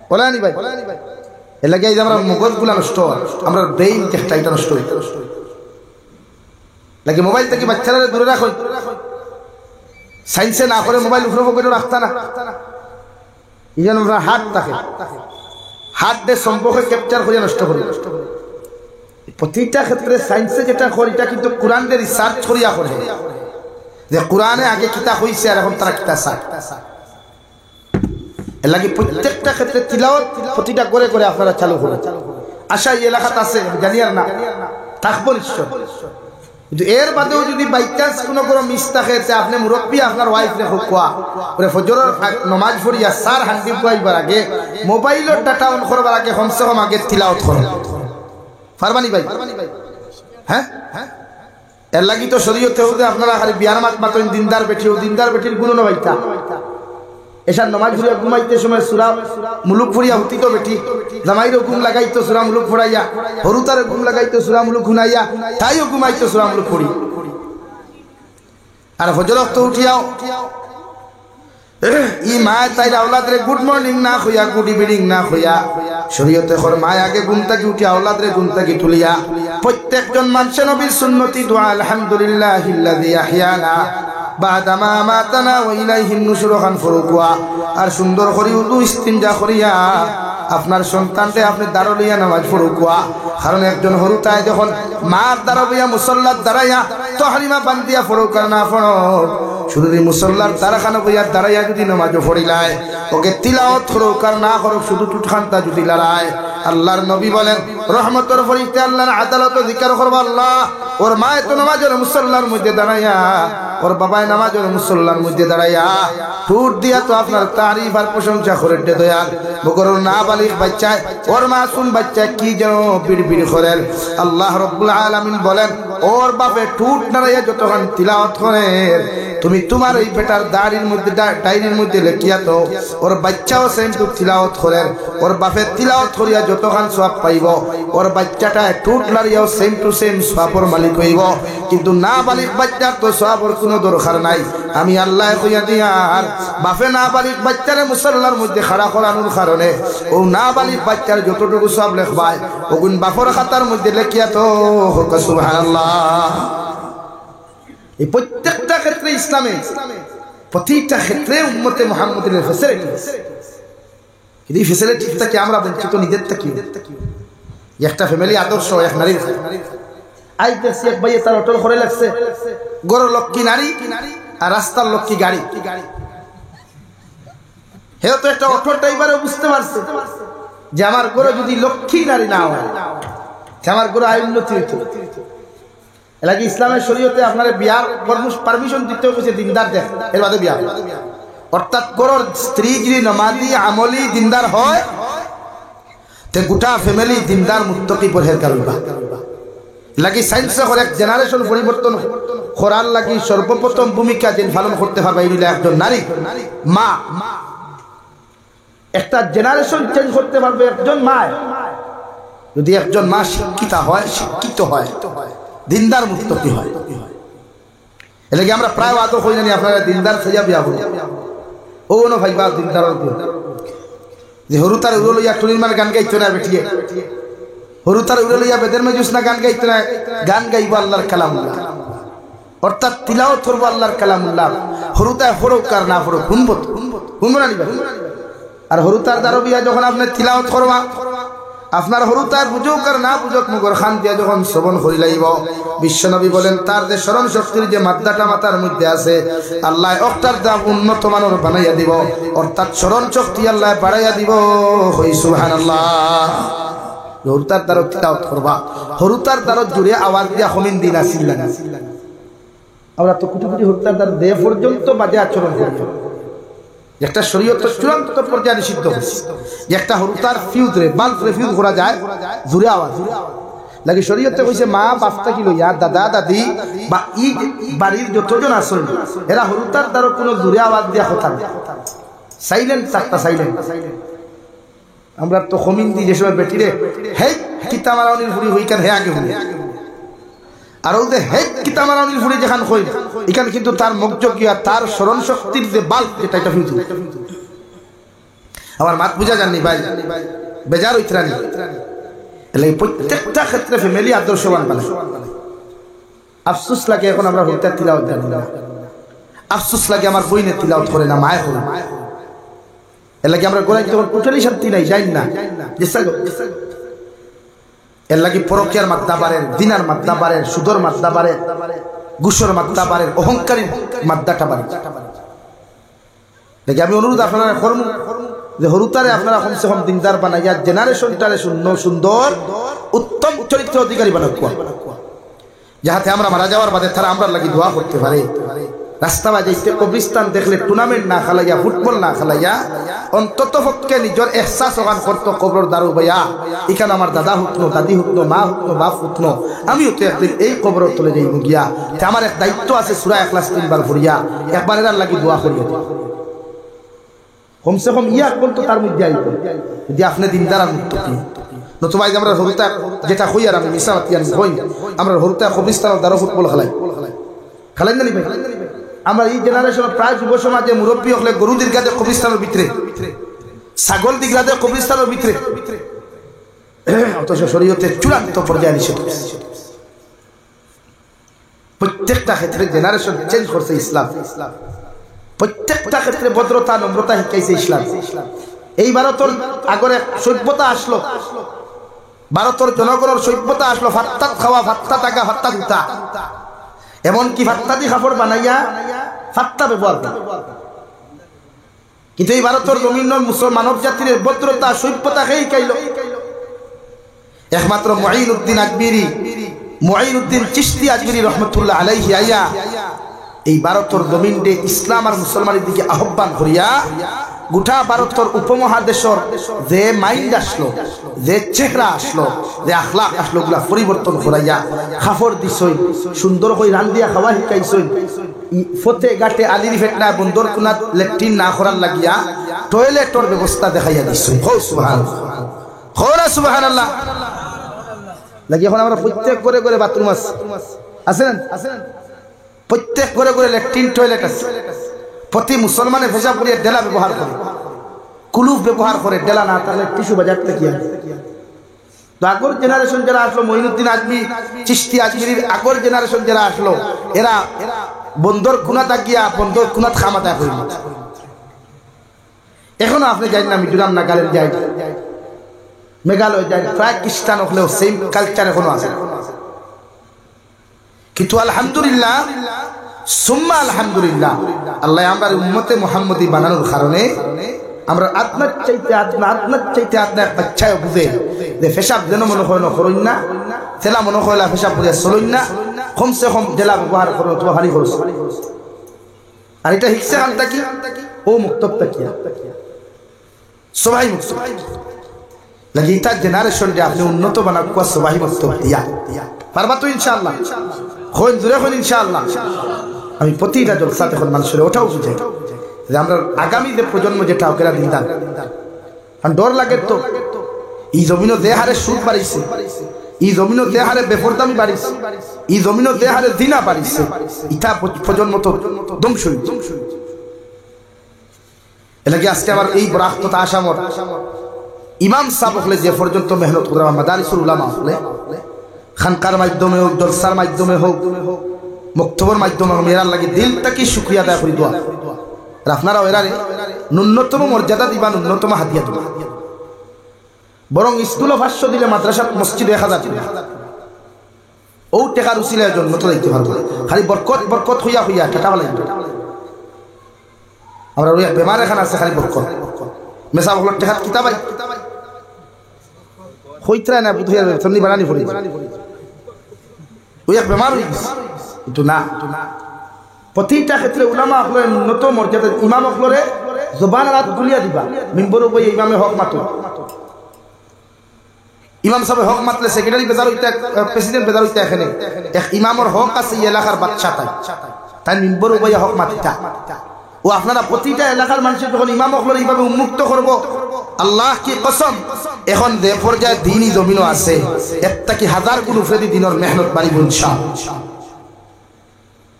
বলে আনি ভাই। এর লাগে আমরা মগজগুলা নষ্ট হয়, আমরা ব্রেইন চেষ্টা এটা নষ্ট হইতে লাগে। মোবাইল থেকে বাচ্চারা দূরে রাখো, সায়েন্সে না করে মোবাইল উপরে পকেটে রাখতা না। এই জন্য আমরা হাত থাকে, হাত দিয়ে সম্পর্কে ক্যাপচার করে নষ্ট করি। প্রতিটা ক্ষেত্রে সায়েন্সে যেটা করে এটা কিন্তু কোরআন দিয়ে রিসার্চ করিয়া করে, যে কোরআনে আগে কিতা হইছে আর এখন তারা কিতা চায়। এর লাগে প্রত্যেকটা ক্ষেত্রে তিলাওয়াত প্রতিটা করে করে আপনারা চালু করবেন। আশা এই এলাকাতে আছে জানি আর না থাকবো নিশ্চয়। কিন্তু এর বাদেও যদি বাই চান্স কোনো মিস থাকে, আপনি মুরব্বী আপনার ওয়াইফ রেখো কোয়া ফজরের নমাজ পড়িয়া 4 হান্ডি পাইবার আগে মোবাইলের ডাটা অন করবার আগে কমসে কম আগে তিলাওয়াত করো। ফারমানি ভাই, হ্যাঁ এর লাগি তো শরীয়তে হতে আপনারা খালি বিয়ার মাত মাতন দিনদার বেঠিও, দিনদার বেঠির গুণ নবাইতা। এসার নমাজ পড়িয়া ঘুমাইতে সময় সূরা মুলুক পড়িয়া হতি তো বেটি, জামাইরও ঘুম লাগাইতো সূরা মুলুক পড়াইয়া, হরুতারে ঘুম লাগাইতো সূরা মুলুক শুনাইয়া, তাইও ঘুমাইতো সূরা মুলুক পড়ি। আর ফজর ওয়াক্ত উঠিয়াও ই মা তাই আওলাদরে গুড মর্নিং না কইয়া, গুড ইভিনিং না কইয়া, শরীয়তে ফরমায় আগে ঘুম থেকে উঠিয়া আওলাদরে ঘুম থেকে তুলিয়া প্রত্যেকজন মানুষের নবীর সুন্নতি দোয়া আলহামদুলিল্লাহিল্লাযী আহইয়ানা বাদামা আমাতানা ওয়া ইলাইহিন নুশুর খান ফরুকুয়া। আর সুন্দর করে উদু ইস্তিনজা করিয়া আপনার সন্তানকে আপনি দাঁড়িয়ে নামাজ পড়ুকুয়া। কারণ একজন হরুতায় যখন মার দাঁড়াইয়া মুসল্লার দাঁড়াইয়া তহরিমা বান্ধিয়া ফড়ুক আর না ফড়ক, শুধু মুসল্লার দাঁড়াখানো বইয়া দাঁড়াইয়া যদি নামাজও পড়িলায়, ওকে তিলাওয়াত করুক আর না করুক, শুধু টুটখানটা যদি লড়ায়। আল্লাহর নবী বলেন রহমতের ফরিস্তা আল্লাহর আদালত জিকির করবা আল্লাহ, ওর মা তো নামাজের মুসল্লার মধ্যে দাঁড়াইয়া, ওর বাবায় নামাজের মুসল্লার মধ্যে দাঁড়াইয়া ঠুট দিয়া তো আপনার তারিফ আর প্রশংসা করে দয়াল বকর না বালিক বাচ্চায়, ওর মাসুম বাচ্চা কি যেন বিড়বিড় করেন। আল্লাহ রাব্বুল আলামিন বলেন ওর বাপে টুট নাড়াইয়া যতক্ষণ তিলাওয়াত করে তুমি তোমার এই বেটার ডায়েরির মধ্যে লেখিয়া তো ওর বাচ্চাও সেম টু তিলাওয়াত করে ওর বাপে তিলাওয়াত করিয়া যতক্ষণ সওয়াব পাইব ওর বাচ্চাটা টুট নাড়িয়াও সেম টু সেম সওয়াবের মালিক হইব কিন্তু না বালিক বাচ্চার তো সওয়াবের কোনো দরকার নাই আমি আল্লাহ কইয়া দিয়ার বাপে না বালিক বাচ্চারে মুসল্লার মধ্যে খাড়া করানোর কারণে ও না বালিক বাচ্চার যতটুকু সওয়াব লেখবায় ওগুন বাপর খাতার মধ্যে লেখিয়া তো সুবহানাল্লাহ। এই প্রত্যেকটা ক্ষেত্রে ইসলামে প্রতিটা ক্ষেত্রে উম্মতে মুহাম্মদের ফ্যাসিলিটি এই ফ্যাসিলিটিটাকে আমরা বঞ্চিত নিজের থেকে একটা ফ্যামিলি আদর্শ এক নারীর আই দেখছি এক ভাইয়ে তার অটল করে লাগছে গড় লক্ষ্মী নারী আর রাস্তার লক্ষ্মী গাড়ি হে তো একটা অটো ড্রাইভারও বুঝতে পারছে যে আমার গড়ে যদি লক্ষ্মী নারী না হয় আমার গড়ে আয় উন্নতি হইত এলাকি ইসলামের শরীয়তে আপনার বিয়ার পারমিশন দিতে হচ্ছে দিনদার দেখ এর বাদে বিয়া অর্থাৎ গড়ের স্ত্রী যদি নমাজি আমলি দিনদার হয় তে গোটা ফ্যামিলি দিনদার মুত্তাকি পরহেজগার হইবা লাগি সায়েন্সে হর এক জেনারেশন পরিবর্তন করার লাগি সর্বপ্রথম ভূমিকা যেন পালন করতে পারবে এই একজন নারী মা একটা জেনারেশন চেঞ্জ করতে পারবে একজন মা যদি একজন মা শিক্ষিত হয় দিনদার মুত্তাকি হয় এর লাগি আমরা প্রায় আদর কই জানি আপনারা দিনদার সাজা বিয়া করি ও ন ভাইবা দিনদার যে হরুতার উড়ো লইয়া টুনির গান গাইতো না বেটিয়ে হরুতার উড়ে লইয়া বেদের মেজুস না গান গাইতো না গান গাইব আল্লাহর কালামুল্লাহ অর্থাৎ তিলাওয়াত করব আল্লাহর কালামুল্লাহ হরুতায় ফরকার না ফরক শুনবো না নিবা আর হরুতার দারবিয়া যখন আপনি তিলাওয়াত করবা আপনার হরুতার বুঝুক আর না বুঝুক মুগর খান দিয়া যখন শ্রবণ করি লাইব বিশ্বনবী বলেন তার যে স্মরণ শক্তির যে মাত্রাটা মাথার মধ্যে আছে আল্লাহ অক্টার দাম উন্নত মানের বানাইয়া দিব অর্থাৎ স্মরণ শক্তি আল্লাহ বাড়াইয়া দিব হই সুবহানাল্লাহ। হরুতার দ্বারা তিলাওয়াত করবা হরুতার দ্বারা জুড়ে আওয়াজ দিয়া হমিন দিন আসিল না আমরা তো কোটি কোটি হরুতার দ্বারা দেহ পর্যন্ত বাজে আচরণ করব একটা শরীয়ত চূড়ান্ত পর্যায়ে নিষিদ্ধ হয়েছে যে একটা হরুতার ফিউজ রে বাল্ব রে ফিউজ করা যায় জুড়ে আওয়াজ লাগে শরীয়তে কইছে মা বাপটা কি লইয়া দাদা দাদি বা ই বাড়ির যতজন আছেন এরা হরুতার দ্বারা কোনো জুড়ে আওয়াজ দিয়া কথা না সাইলেন্ট চারটা সাইলেন্ট আমরা তো খমিন দি যে সময় বেটিরে হে কিতামারানির ফুড়ি হইকান হে আগে হই আর ও যে হে কিতামারানির ফুড়ি যেখান কই এখানে কিন্তু তার মগজগিয়া তার স্মরণ শক্তির যে বাল্ব যেটা এটা ফিউজ আমার মাত বুঝা জাননি ভাই বেজার হইতরানি এলাই প্রত্যেকটা ক্ষেত্রে ফ্যামিলি আদর্শবান বানায় আফসোস লাগে এখন আমরা হইতা তিলাওয়াত জানি না আফসোস লাগে আমার বইনে তিলাওয়াত করে না মায় করে এর লাগে আমরা গোড়াই তখন টোটালি শান্তি নাই যাই না এর লাগে পরকিয়ার মাত্রা বাড়েন দিনার মাত্রা বাড়েন সুদর মাত্রা বাড়েন ঘুষের মাত্রা বাড়েন অহংকারীর মাত্রাটা বাড়ে দেখি আমি অনুরোধ আপনারা করবো যে হরুতারে আপনারা কমসে কম দিনদার বানাইয়া জেনারেশনটারে সুন্দর উত্তম চরিত্র অধিকারী বানাকুয়া যাহাতে আমরা মারা যাওয়ার বাদে তারা আমরা লাগি দোয়া করতে পারে রাস্তা বাজাইতে কবরিস্তান দেখলে টুর্নামেন্ট না খেলাইয়া ফুটবল না খেলাইয়া অন্তত পক্ষে নিজের এহসাস ওখান করতো কবর দারু ভাইয়া এখানে আমার দাদা হুতনো দাদি হুতনো মা হুতনো বাপ হুতনো আমিও তো একদিন এই কবর তুলে যাইব গিয়া আমার এক দায়িত্ব আছে সূরা ইখলাস 3 বার পড়িয়া একবার এর লাগি দোয়া করিয়া কমসে কম ইয়া বলতো তার মধ্যে আইব যদি আপনি দিনদার আর মুত্তাকি নতুবা আমরা হরুতা যেটা হই আর আমি মিসাওয়াতি আমি হই আমরা হরুতা কবরিস্তান দারু ফুটবল খেলাই না ভাই আমরা এই জেনারেশন প্রায় যুব সমাজে মুরব্বী হলে গরু দীর্ঘাতে কবরিস্তানের ভিতরে ছাগল দীর্ঘাতে কবরিস্তানের ভিতরে অথচ শরীয়তের চূড়ান্ত পর্যায়ে নিষেধ প্রত্যেকটা ক্ষেত্রে জেনারেশন চেঞ্জ করছে ইসলাম প্রত্যেকটা ক্ষেত্রে ভদ্রতা নম্রতা শিখাইছে ইসলাম এই ভারতের আগরে সভ্যতা আসলো ভারতের জনগণের সভ্যতা আসলো ভাত্তা খাওয়া ভাত্তা টাকা ভাত্তা দুটা এমনকি ভাত্তা দিয়ে কাপড় বানাইয়া ভাত্তা ব্যবহার করে কিন্তু এই ভারতের জমিন মানব জাতির ভদ্রতা সভ্যতা শিখাইল একমাত্র মুঈনুদ্দিন চিশতি আজমিরি রহমতুল্লাহ আলাইহি আইয়া এই ভারতের জমিনে ইসলাম আর মুসলমানের দিকে আহ্বান করিয়া গোটা ভারতের উপমহাদেশের যে মাইন্ড আসলো, যে চেহারা আসলো, যে আখলাক আসলো, গুলা পরিবর্তন করাইয়া খাফর দিছই, সুন্দর করে রান্দিয়া খাওয়া শিকাইছই, ফতে ঘাটে আলির ফেটনা বন্দর কোনাত লেট্রিন না করার লাগিয়া টয়লেটর ব্যবস্থা দেখাইয়া দিছই। সুবহানাল্লাহ। লাগি এখন আমরা প্রত্যেক করে করে বাথরুম আছে না? প্রত্যেক করে করে ল্যাট্রিন টয়লেট আছে। প্রতি মুসলমানে পেশাব করিয়া ডেলা ব্যবহার করে, কুলুপ ব্যবহার করে, ডেলা না তাহলে টিস্যু বাজার থেকে তো আগর জেনারেশন যারা আসলো, মঈনুদ্দিন আজমি, চিশতি আজমিরির আগর জেনারেশন যারা আসলো, এরা বন্দর কুনাত গিয়া বন্দর কুনাত খামাতা করি। এখনো আপনি যাই না, মিজোরাম নাগাল্যান্ড যাই, মেঘালয় যাই, প্রায় খ্রিস্টান হলেও সেম কালচার এখনো আছে। কিন্তু আলহামদুলিল্লাহ, সুম্মা আলহামদুলিল্লাহ, আল্লাহ আমরা উম্মতে মুহাম্মদী বানানোর কারণে আমরা আপনার চাইতে এক বাচ্চায় বুঝে যে পেশাব যেন মনে হয় না করুন না, ছেলা মনে হয় পেশাব বুঝে চলুন না, কমসে কম জেলা ব্যবহার করো, তোমার ভারী খরচ। আর এটা হিকসে হালটা কি ও মুক্তবটা কি সবাই মুক্ত লাগে। তার জেনারেশন যে আপনি উন্নত বানাবো সবাই মুক্তব দিয়া পারবা তো ইনশাআল্লাহ। হইন জুড়ে হইন ইনশাআল্লাহ। আমি প্রতিটা জলসাতে এখন মানুষের ওটাও বুঝাই যে আমরা আগামী যে প্রজন্ম যেটা ওকেরা দিন দান, কারণ ডর লাগে তো। এই জমিনও যে হারে সুদ বাড়িছে, এই জমিনও যে হারে বেফরদামি বাড়িছে, এই জমিনও যে হারে দিনা বাড়িছে, ইটা প্রজন্ম তো ধ্বংস হইছে। এলাকি আজকে আমার এই বরাক্ততা আসামর ইমাম সাহেব হলে যে পর্যন্ত মেহনত করে মাদারিসুল উলামা হলে খানকার মাধ্যমে হোক, জলসার মাধ্যমে হোক, মক্তবর মাধ্যমে হোক, এরার লাগে দিল থেকে শুকরিয়া আদায় করি দোয়া। আর আপনারা এরারে ন্যূনতম মর্যাদা দিবা, ন্যূনতম হাদিয়া দিবা। বরং স্কুল 500 দিলে মাদ্রাসা মসজিদ 1000 দিবে, ও টেকার উসিলার জন্য তো দিতে পারবো। খালি বরকত বরকত হইয়া হইয়া টাকা লাগবে। আমরা ওই বেমার এখানে আছে খালি বরকত মেসা বকল টেকাত কিতাবাই হইতরা না বুঝিয়া সামনে বানানি পড়ি ওই এক বেমার হই কিন্তু না। প্রতিটা ক্ষেত্রে উলামা হলে ন্যূনত মর্যাদা ইমাম হলরে জবান রাত গুলিয়া দিবা, মিম্বর বই ইমামে হক মাতো, ইমাম সাহেব হক মাতলে সেক্রেটারি বেজার হইতে, প্রেসিডেন্ট বেজার হইতে, এখানে এক ইমামর হক আছে এই এলাকার বাচ্চা তাই মিম্বর বই হক মাতিতা। ও আপনারা প্রতিটা এলাকার মানুষের যখন ইমাম হলরে এইভাবে উন্মুক্ত করবো, আল্লাহ কি কসম, এখন যে পর্যায়ে দিনই জমিনও আছে একটা কি 1000 গুণ উপরে দিনের মেহনত বাড়িব ইনশাআল্লাহ।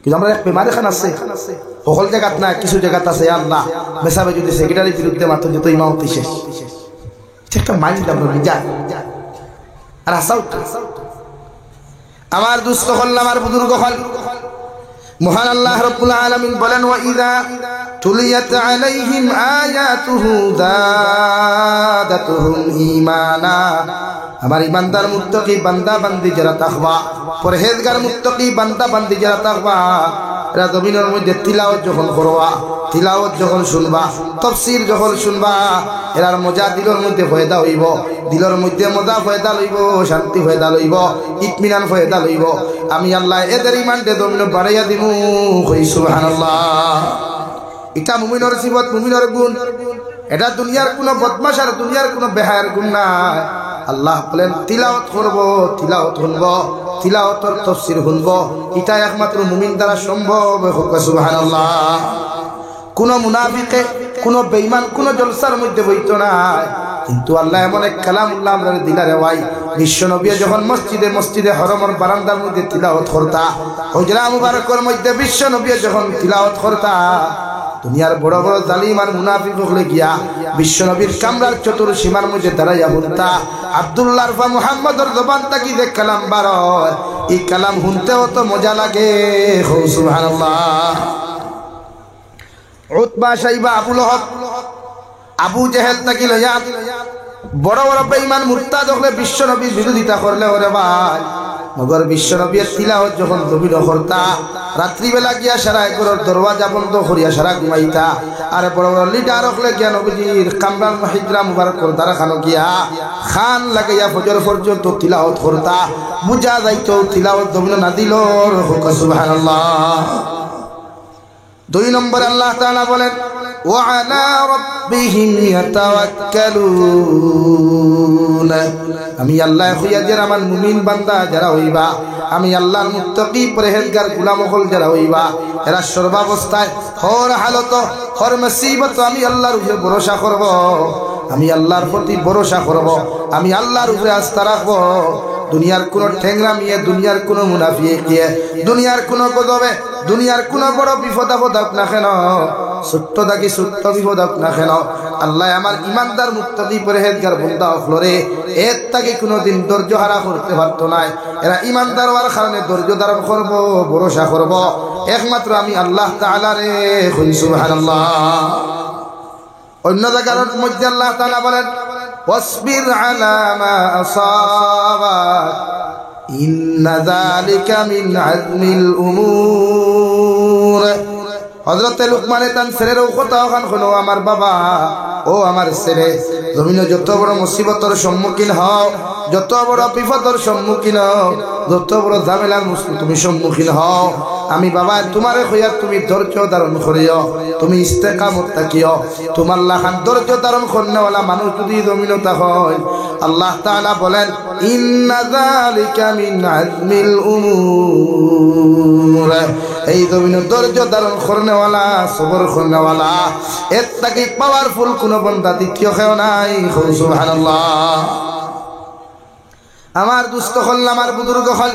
কিন্তু আমরা এক বেমার এখানে আছে, সকল জায়গাত না, কিছু জায়গাত আছে। আল্লাহ মেসাবে যদি সেক্রেটারির বিরুদ্ধে মাত্র যেত ইমামতি শেষ, একটা মাইন্ড আমরা নিজা আর আসাও। আমার দুস্থ হল, আমার বুজুর্গ হল, মহান আল্লাহ রাব্বুল আলামিন বলেন, ওয়া ইযা তুলিয়াত আলাইহিম আয়াতুহু যাদাতুহুম ঈমানা। আমার ইমানদার মুত্তাকি বান্দা বান্দি যারা তাকওয়া পরহেজগার মুত্তাকি বান্দা বান্দি যারা তাকওয়া, এরা জমিনের মধ্যে তিলাওয়াত যখন করবা, তিলাওয়াত যখন শুনবা, তাফসীর যখন শুনবা, এরার মজা দিলের মধ্যে ফয়দা হইব, দিলের মধ্যে মজা ফয়দা লইব, শান্তি ফয়দা লইব, ইতমিনান ফয়দা লইব। আমি আল্লাহ এদের ইমানকে জমিন বাড়াইয়া দিমু। কই সুবহানাল্লাহ। এটা মুমিনের সিফত, মুমিনের গুণ। এটা দুনিয়ার কোনো বদমাশ আর দুনিয়ার কোনো বেহায়ার গুণ না। আল্লাহ বলেন তিলাওয়াত করব, তিলাওয়াত শুনব, তিলাওয়াতের তাফসীর শুনব, এটা একমাত্র মুমিন দ্বারা সম্ভব। সুবহানাল্লাহ। কোন মুনাফিকে, কোন বেঈমান কোন জলসার মধ্যে বইতো না, কিন্তু আল্লাহ এমন এক কালামুল্লাহ আমরা দিলারে ভাই। বিশ্ব নবী যখন মসজিদে হরমর বারান্দার মধ্যে তিলাওয়াত করতা, হুজরা মুবারকের মধ্যে বিশ্ব নবী যখন তিলাওয়াত করতা, দুনিয়ার বড় বড় জালিম আর মুনাফিক হলে গিয়া বিশ্ব নবীর কামরার চতুর সীমার মধ্যে দাঁড়াইয়া বলতা, আব্দুল্লাহ বা মুহাম্মদর জবান তাকি যে কালাম বার, এই কালাম শুনতেও তো মজা লাগে। সুবহানাল্লাহ। উতবা, শাইবা, আবু লহব, আবু জেহেল তাকি লইয়া বড় বড় বেঈমান মুরতাদ হলে বিশ্ব নবীর বিরোধিতা করলে ওরে ভাই, মগর বিশ্ব নবীর তিলাওয়াত যখন জমিন করতা, রাত্রিবেলা গিয়া সারা একর দরওয়াজা বন্ধ করিয়া সারা ঘুমাইতা। আর বড় বড় লিডার হলে গিয়া নবীজির কামরান হিজরা মুবারক তারা খানো গিয়া খান লাগাইয়া ফজর পর্যন্ত তিলাওয়াত করতা। বুঝা যাইতো তিলাওয়াত জমিন না দিল। সুবহানাল্লাহ। 2 নম্বর আল্লাহ তাআলা বলেন, وعلى ربهم يتوكلون আমি আল্লাহ খুয়াদের আমার মুমিন বান্দা যারা হইবা আমি আল্লাহর মুত্তাকি পরহেজগার গোলাম হল যারা হইবা এরা সর্বাবস্থায় হর হালত হর মুসিবত আমি আল্লাহর উপরে ভরসা করব আমি আল্লাহর প্রতি ভরসা করব আমি আল্লাহর উপরে আস্থা রাখব দুনিয়ার কোন ঠেংরামিয়ে দুনিয়ার কোন মুনাফিয়ে দুনিয়ার কোন গজবে দুনিয়ার কোন বড় বিপদ আপদ হোক না কেন ছোট্ট থাকি ছোট্ট বিপদ হোক না কেন আল্লাহ আমার ইমানদার মুত্তাকি পরহেজগার বান্দা হলরে এর থেকে কোনোদিন ধৈর্য হারা করতে পারতো না এরা ইমানদার হওয়ার কারণে ধৈর্য ধারণ করব ভরসা করব একমাত্র আমি আল্লাহ তাআলা রে কই সুবহানাল্লাহ অন্য জায়গার মধ্যে আল্লাহ তাআলা বলেন ওয়াসবির আলা মা আসাবাক ইন্না যালিকা মিন আজমিল উমুর হযরত লুকমানে তার ছেলের কথা ওখান হলো আমার বাবা ও আমার ছেলে জমিনে যত বড় মুসিবতের সম্মুখীন হও যত বড় বিপদের সম্মুখীন হও যত বড় ঝামেলার তুমি সম্মুখীন হও আমি বাবা তোমারে কইয়া তুমি ধৈর্য ধারণ করিও তুমি ইস্তেকামত থাকিও তোমার লাখান ধৈর্য ধারণ করনেওয়ালা মানুষ যদি জমিনতা হয় আল্লাহ তাআলা বলেন ইন্না যালিকা মিন আজমিল উমুর এই জমিনে ধৈর্য ধারণ করনেওয়ালা সবর করনেওয়ালা এর থেকে পাওয়ারফুল কোন বান্দা দ্বিতীয় কেউ নাই সুবহানাল্লাহ আমার দুস্থ হল আমার বুজুর্গ হল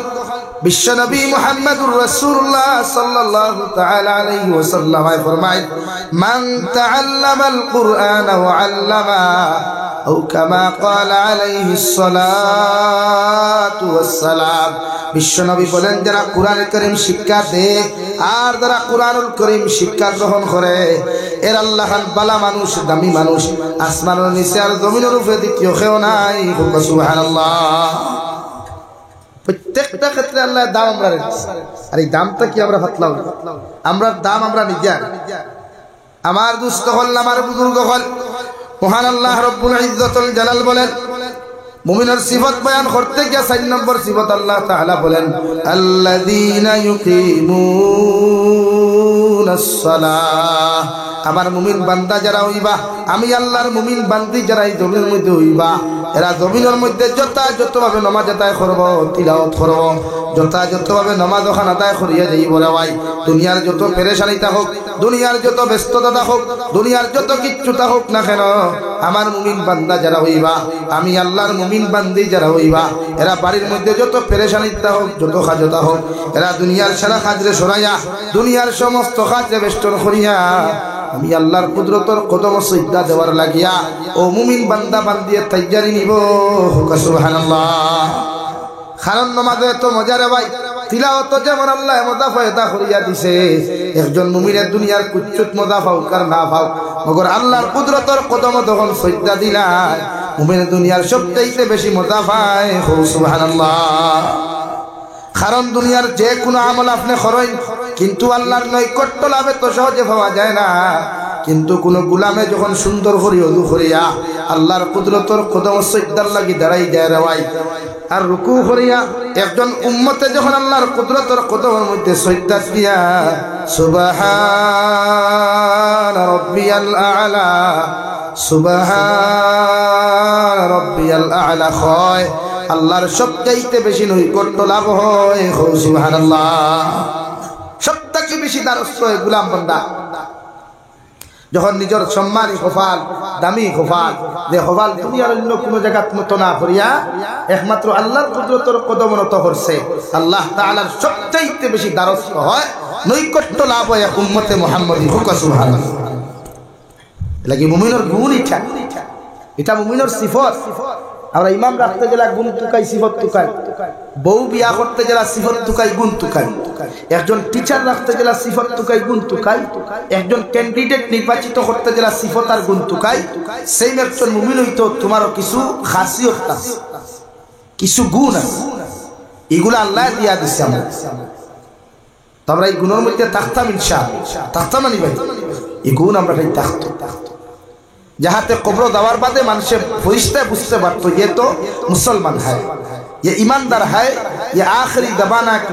বিশ্ব নবী মুহাম্মদুর রাসূলুল্লাহ সাল্লাল্লাহু তাআলা আলাইহি ওয়াসাল্লাম ফরমায় মান তাআল্লামাল কুরআন ওয়া আল্লামা আও কামা ক্বালা আলাইহিস সালাতু ওয়াস সালাম বিশ্ব নবী বলেন যারা কুরআনুল কারীম শিক্ষা দেয় আর যারা কুরআনুল কারীম শিক্ষা গ্রহণ করে এর আল্লাহর বালা মানুষ দামি মানুষ আসমানের নিচে আর জমিনের উপরে দ্বিতীয় কেউ নাই সুবহানাল্লাহ প্রত্যেকটা ক্ষেত্রে আল্লাহ দাম আমরা রেখেছি আর এই দামটা কি আমরা ভাবলাম আমরা দাম আমরা নিজে আমার দুস্থ হল আমার বুজুর্গ হল মহান আল্লাহ রব্বুল ইজ্জতুল জালাল বলেন মুমিনের সিফত বয়ান করতে গিয়ে 4 নম্বর সিফত আল্লাহ তাআলা বলেন আল্লাযীনা ইউকিমুনাস সালাহ আমার মুমিন বান্দা যারা হইবা আমি আল্লাহর মুমিন বান্দি যারা এই জমিনের মধ্যে হইবা এরা জমিনের মধ্যে যথাযথভাবে নামাজ আদায় করব তিলাওয়াত করব যথাযথভাবে নামাজ ওখান আদায় করিয়া যাইব রে ভাই দুনিয়ার যত পেরেশানি থাকুক দুনিয়ার যত ব্যস্ততা থাকুক দুনিয়ার যত কিচ্ছু থাকুক না কেন আমার মুমিন বান্দা যারা হইবা আমি আল্লাহর মুমিন বান্দি যারা হইবা এরা বাড়ির মধ্যে যত পেরেশানি থাকুক যত কাজতা হোক এরা দুনিয়ার সারা কাজরে সরাইয়া দুনিয়ার সমস্ত কাজে বেষ্টন করিয়া আমি আল্লাহর কুদরতর কদম সিজদা দেওয়ার লাগিয়া ও মুমিন বান্দা বান্দিয়ে তাইয়ারি নিব সুবহানাল্লাহ কারণ নামাজে এত মজা রে ভাই তিলাওয়াত যেমন আল্লাহ মজা ফায়দা করিয়া দিছে একজন মুমিনের দুনিয়ার কুচ্চুত মজা পাউক আর না পাউক মগর আল্লাহর কুদরতর কদম যখন সিজদা দিলায় মুমিনের দুনিয়ার সবচাইতে বেশি মজা পায় সুবহানাল্লাহ কারণ দুনিয়ার যে কোনো আমল আপনি করেন কিন্তু আল্লাহর নৈকট্য লাভে তো সহজে পাওয়া যায় না কিন্তু কোন গোলামে যখন সুন্দর করে ওযু করিয়া আল্লাহর কুদরতর কদম সিজদার লাগি দাঁড়াই যায় রে ভাই আর রুকু করিয়া একজন উম্মতে যখন আল্লাহর কুদরতর কদমের মধ্যে সিজদা দিয়া সুবহান রাব্বিয়াল আ'লা সুবহান রাব্বিয়াল আ'লা হয় আল্লাহর সবচাইতে বেশি নৈকট্য লাভ হয় সুবহানাল্লাহ সবথেকে বেশি দ্বারস্থ হয় গোলাম বান্দা যখন নিজের সম্মানী খোফাল দামি খোফাল যে খোফাল দুনিয়ার অন্য কোনো জায়গা নত না করিয়া একমাত্র আল্লাহর কুদরতের কদমে নত করছে আল্লাহ তাআলার সবচাইতে বেশি দ্বারস্থ হয় নৈকট্য লাভ হয় উম্মতে মুহাম্মদী সুবহানাল্লাহ লাগি মুমিনের গুণ এটা মুমিনের সিফত আমরা ইমাম রাখতে গেলে গুণ তুকাই সিফত তুকাই বউ বিয়া করতে গেলে সিফত তুকাই গুণ তুকাই একজন টিচার রাখতে গেলে সিফত তুকাই গুণ তুকাই একজন ক্যান্ডিডেট নির্বাচিত করতে গেলে সিফত আর গুণ তুকাই সেই একজন মুমিন হইতো তোমারও কিছু খাসিয়ত আছে কিছু গুণ আছে এগুলো আল্লাহ দিয়া দিছে আমরা তোমরা এই গুণের মধ্যে থাকতাম ইনশাআল্লাহ থাকতাম না ভাই এই গুণ আমরা থাকতাম যাহাতে কবর দেওয়ার বাদে মানুষের ফরিস্তা বুঝতে পারতো ये तो मुसलमान है ये ईमानदार है ये आखिरी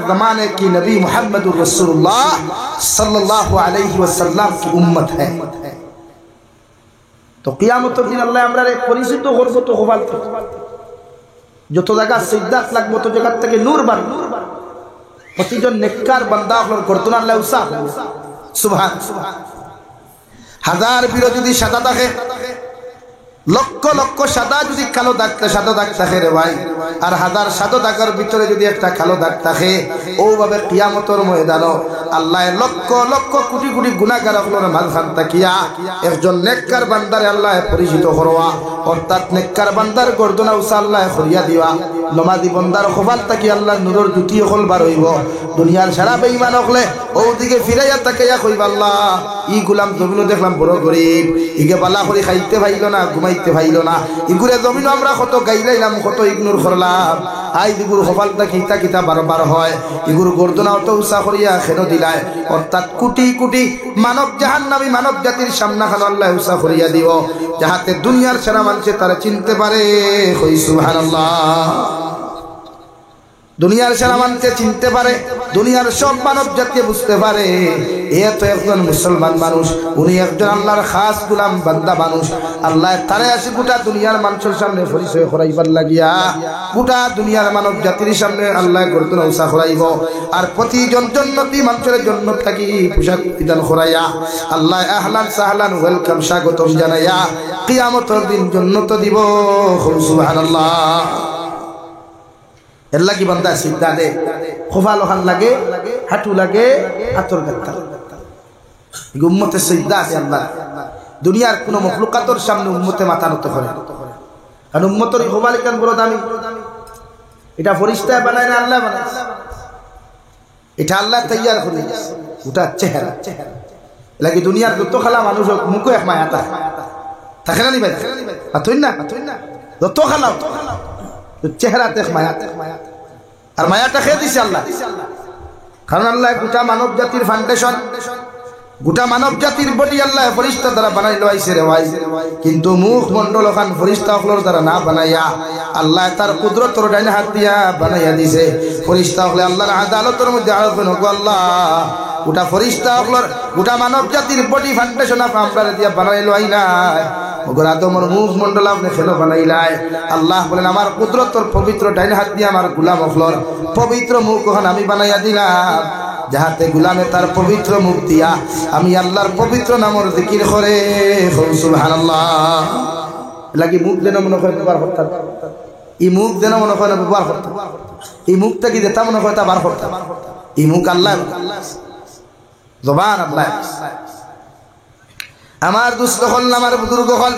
ज़माने की नबी मुहम्मदुर रसूलुल्लाह सल्लल्लाहु अलैहि वसल्लम की उम्मत है তো কিয়ামতের দিন আল্লাহ আমরা পরিচিত করবো তো হবাল যত জায়গা সিদ্ধাত লাগবো তো জায়গার থেকে নূর বার প্রতিজন নেককার বান্দা আপনার করতেন আল্লাহ উৎসাহ সুবহান হাজার বিরো যদি সাদা থাকে লক্ষ লক্ষ সাদা যদি কালো দাগ সাদা দাগ থাকে রে ভাই আর হাজার সাদা দাগের ভিতরে যদি একটা কালো দাগ থাকে ওভাবে কিয়ামতের ময়দানে আল্লাহ লক্ষ লক্ষ কোটি কোটি গুনাহগার আপনার মাঝখান তাকিয়া একজন নেককার বান্দারে আল্লাহ পরিচিত করওয়া অর্থাৎ নেককার বান্দার গর্দনা উসা আল্লাহ করিয়া দিবা নমাজি বান্দার খোফাল তাকি আল্লাহ নূরের জুতি হল বার হইব দুনিয়ার সারা বেঈমান হলে ওদিকে ফিরাইয়া তাকাইয়া কইবা আল্লাহ ই গোলাম জমিনও দেখলাম বড় গরিব ইগে বালা করে খাইতে পাইল না ঘুমাইতে পাইল না ইগুরে জমিন আমরা কত গাইলাইলাম কত ইগনোর করলাম আই দিগুর খোফালটা কিতা কিতা বারবার হয় ইগুর গর্দনা অত উষা করিয়া খেন দিলায় অর্থাৎ কোটি কোটি মানব জাহান্নামী মানব জাতির সামনা খান আল্লাহ উষা করিয়া দিব যাহাতে দুনিয়ার সারা মানুষে তারা চিনতে পারে কই সুবহানাল্লাহ দুনিয়ার সারা মানুষে চিনতে পারে দুনিয়ার সব মানব জাতি বুঝতে পারে এ তো একজন মুসলমান মানুষ উনি একজন আল্লাহর খাস গোলাম বান্দা মানুষ আল্লাহ তারে আসে গোটা দুনিয়ার মানুষের সামনে পরিচয় করাইবার লাগিয়া গোটা দুনিয়ার মানব জাতির সামনে আল্লাহ গর্দনা উঁচা করাইব আর প্রতিজন জান্নাতি মানুষের জন্য থাকি পোশাক বিধান করাইয়া আল্লাহ আহলান সাহলান ওয়েলকাম স্বাগতম জানাইয়া কিয়ামতের দিন জান্নাত দিব সুবহানাল্লাহ এর লাগি বান্দা সিদ্ধা দে খোফা লোহান লাগে হাঁটু লাগে আতর গাত্তা উম্মতে সিদ্ধা আছে আল্লাহ দুনিয়ার কোন মখলুকাতর সামনে উম্মতে মাথা নত করে কারণ উম্মতের খোফা লিখান বড় দামি এটা ফরিস্তা বানায় না আল্লাহ বানায় এটা আল্লাহ তৈয়ার করে ওটা চেহারা লাগি দুনিয়ার যত খালা মানুষ মুখে এক মায়া থাকে না নি ভাই আতই না যত খালা চেহারা দেখ মায়া আর মায়াটা খেয়ে দিছে আল্লাহ কারণ আল্লাহ গোটা মানব জাতির ফাউন্ডেশন গোটা মানব জাতির বডি আল্লাহ ফরিস্তা দ্বারা বানাইলো আইছে রে ভাই কিন্তু মুখ মন্ডল খান ফরিস্তা হলর দ্বারা না বানাইয়া আল্লাহ তার কুদরতর ডাইনে হাত দিয়া বানাইয়া দিছে ফরিস্তা হলে আল্লাহর আদালতের মধ্যে আলোচনা নগো আল্লাহ গোটা ফরিস্তা হলর গোটা মানব জাতির বডি ফাউন্ডেশন আমরা দিয়া বানাইলো আই না ওগর আদমর মুখ মন্ডল আপনি খেলো বানাইলাই আল্লাহ বলেন আমার কুদরতর পবিত্র ডাইনে হাত দিয়ে আমার গোলাম হলর পবিত্র মুখ ওখান আমি বানাইয়া দিলাম যাহাতে গোলামে তার পবিত্র মুখ দিয়া আমি আল্লাহর পবিত্র নামর জিকির করে সুবহানাল্লাহ লাগি মুখ দেন মনে হয় ব্যবহার করতাম এই মুখ দেন মনে হয় ব্যবহার করতাম এই মুখটা কি দিতাম মনে হয় তা বার করতাম এই মুখ আল্লাহ জবান আল্লাহ আমার দুস্থ হল আমার বুজুর্গ হল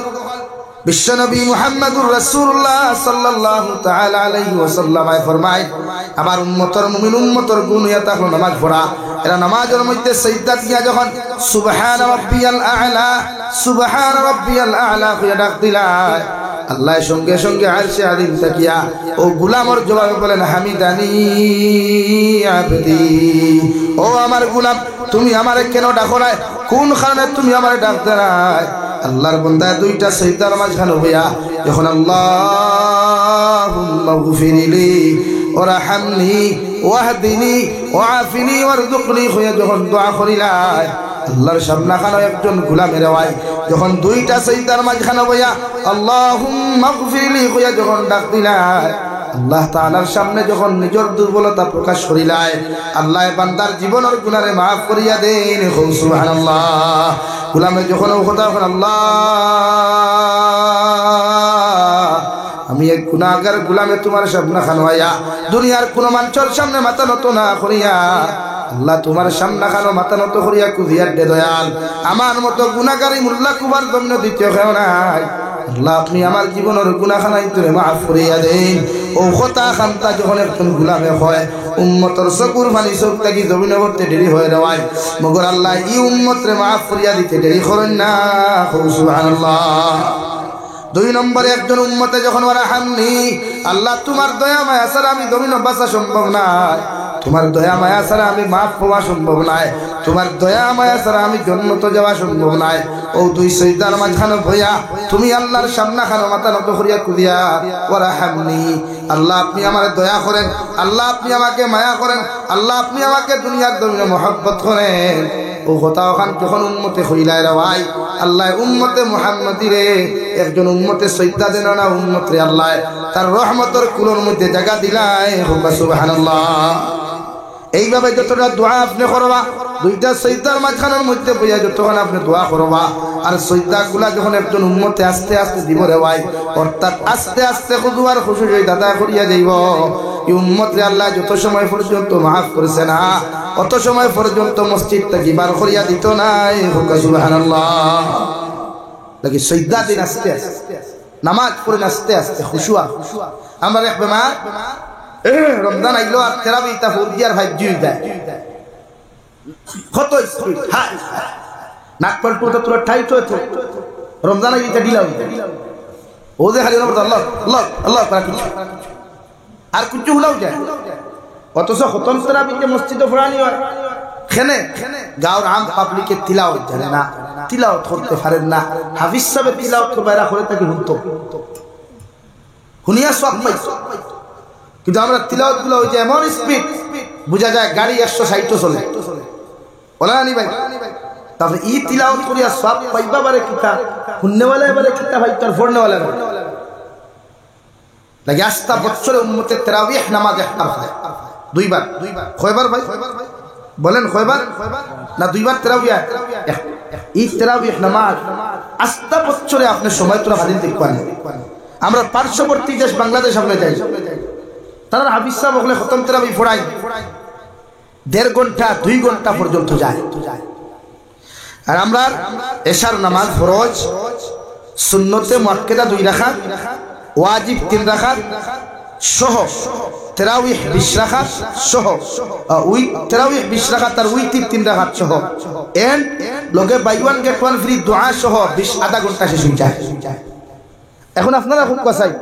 বিশ্বনবী মুহাম্মদুর রাসূলুল্লাহ সাল্লাল্লাহু তাআলা আলাইহি ওয়াসাল্লাম ফরমায় আমার উম্মতের মুমিন উম্মতের গুণ এটা হলো নামাজ পড়া এরা নামাজের মধ্যে সিজদা দিয়া যখন সুবহান রাব্বিয়াল আ'লা কইয়া ডাক দিলায় আল্লাহ সঙ্গে সঙ্গে আরশে আযীম তাকিয়া ও গোলামর জবাবে বলেন হামিদানি আবদি ও আমার গোলাম তুমি আমারে কেন ডাকো না কোন কারণে তুমি আমারে ডাক দেয় আল্লাহর বান্দা দুইটা সিজদার মাঝখানে হইয়া যখন আল্লাহুম্মা গফিরলি ওয়ারহামনি ওয়াহদিনি ওয়াআফিনি ওয়ারযুকনি হইয়া যখন দোয়া করিলাই আল্লাহর সামনাখানে একজন গোলামের ওয়াই যখন দুইটা সিজদার মাঝখানে হইয়া আল্লাহুম্মা গফিরলি হইয়া যখন ডাক দিলাই আল্লাহ তাআলার সামনে যখন নিজের দুর্বলতা প্রকাশ করিলায় আল্লাহ বান্দার জীবনের গুনাহে maaf করিয়া দেন সুবহানাল্লাহ গোলামে যখন কথা বলেন আল্লাহ আমি এক গুনাহগার গোলামে তোমার সামনে খানওয়ায়া দুনিয়ার কোন মানুষের সামনে মাথা নত না করিয়া আল্লাহ তোমার সামনে খানো মাথা নত করিয়া কুজিয়ার দে দয়াল আমার মতো গুনাহগারি মুল্লা কুবার জন্য দ্বিতীয় কেউ নাই আল্লাহ আপনি আমার জীবনের গুনাহখানাই তুমি maaf করিয়া দেন ও কথা খান্তা যখন একজন গোলামে হয় উম্মতর চকুর পানি চোখ থাকি জমিনে করতে দেরি হয়ে যাওয়ায় মগর আল্লাহ ই উম্মতরে maaf করিয়া দিতে দেরি করেন না সুবহানাল্লাহ দুই নম্বরে একজন উম্মতে যখন ওয়ারহামনি আল্লাহ তোমার দয়া মায়া ছাড়া আমি জমিনে বাঁচা সম্ভব নয় তোমার দয়া মায়া ছাড়া আমি maaf পাওয়া সম্ভব নয় তোমার দয়া মায়া ছাড়া আমি জান্নাতে যাওয়া সম্ভব নয় ও দুই সিজদার মাঝখানে হইয়া তুমি আল্লাহর সামনে খানো মাথা নত করিয়া কুদিয়া ওয়ারহামনি আল্লাহ আপনি আমারে দয়া করেন আল্লাহ আপনি আমাকে মায়া করেন আল্লাহ আপনি আমাকে দুনিয়ার জমিনে মহব্বত করেন ও কথা ওখান যখন উম্মতে হইলাই রে ভাই আল্লাহ উম্মতে মুহাম্মাদিরে একজন উম্মতে সৈয়দা দেন না উম্মতে আল্লাহ তার রহমতের কুলোর মধ্যে জায়গা দিলাই সুবহানাল্লাহ। এইভাবে যতটা দোয়া আপনি করবা দুইটা সৈয়দার মাঝখানের মধ্যে বইয়া যতক্ষণ আপনি দোয়া করবা আর সৈয়দাগুলা যখন একজন উম্মতে আস্তে আস্তে দিব রে ভাই অর্থাৎ আস্তে আস্তে খুদু আর খুশি হয়ে দাদা করিয়া যাইব এই উম্মতে আল্লাহ যত সময় পর্যন্ত মাফ করেছে না অত সময় পর্যন্ত মসজিদটা গিবার করিয়া দিত নাই সুবহানাল্লাহ। লাগি সৈয়দা দিন আস্তে আস্তে নামাজ পড়েন আস্তে আস্তে খুশুয়া আমরা দেখবে মা রমজান আইলো আর তেরাবিটা ফুরদিয়ার ভাই জিউ দেয় কত স্পিড হাই নাক পাল্টুটা তোর টাইট হতো রমজান আইটা ঢিলা হইতা ও যে খালি আল্লাহ আল্লাহ আল্লাহ আর কিছু হলাও যায় অথচ খতম তেরাবিতে মসজিদে ফুরানি হয় খেনে গাঁর আম পাবলিকে তিলাওয়াত জানে না তিলাওয়াত করতে পারেন না হাফিজ সাহেব তিলাওয়াত বাইরা করে তাকে হুনতো হুনিয়া সব পাইছো কিন্তু আমরা তিলাওয়াত গুলো হইছে এমন স্পিড বুঝা যায় গাড়ি 160 চলে বলা নি ভাই তাহলে ই তিলাওয়াত করিয়া সব পাইবা বারে কিতা হুননেওয়ালা বারে কিতা ভাই তার পড়নেওয়ালা লাগে আস্তা বছরে উম্মতে তারাবিহ নামাজ একটা হয় দুইবার কয়বার ভাই বলেন কয়বার না দুইবার তারাবিহ এই তারাবিহ নামাজ আস্তা বছরে আপনি সময় তোরা হাদিস দেখবেন আমরা পার্শ্ববর্তী দেশ বাংলাদেশ আমরা যাই তারা হাফিজ সাহেব ওখানে খতম তারাবিহ পড়াই 1.5 ঘন্টা 2 ঘন্টা পর্যন্ত যায় আর আমরা এশার নামাজ ফরজ সুন্নতে মুআক্কাদা 2 রাকাত ওয়াজিব 3 রাকাত সহ তারাবিহ 20 রাকাত সহ ওই তারাবিহ 20 রাকাত আর ওই 3 রাকাত সহ এন্ড লগে buy one get one free দোয়া সহ 20 আধা ঘন্টা শেষ হয়ে যায়। এখন আপনারা খুব কসাই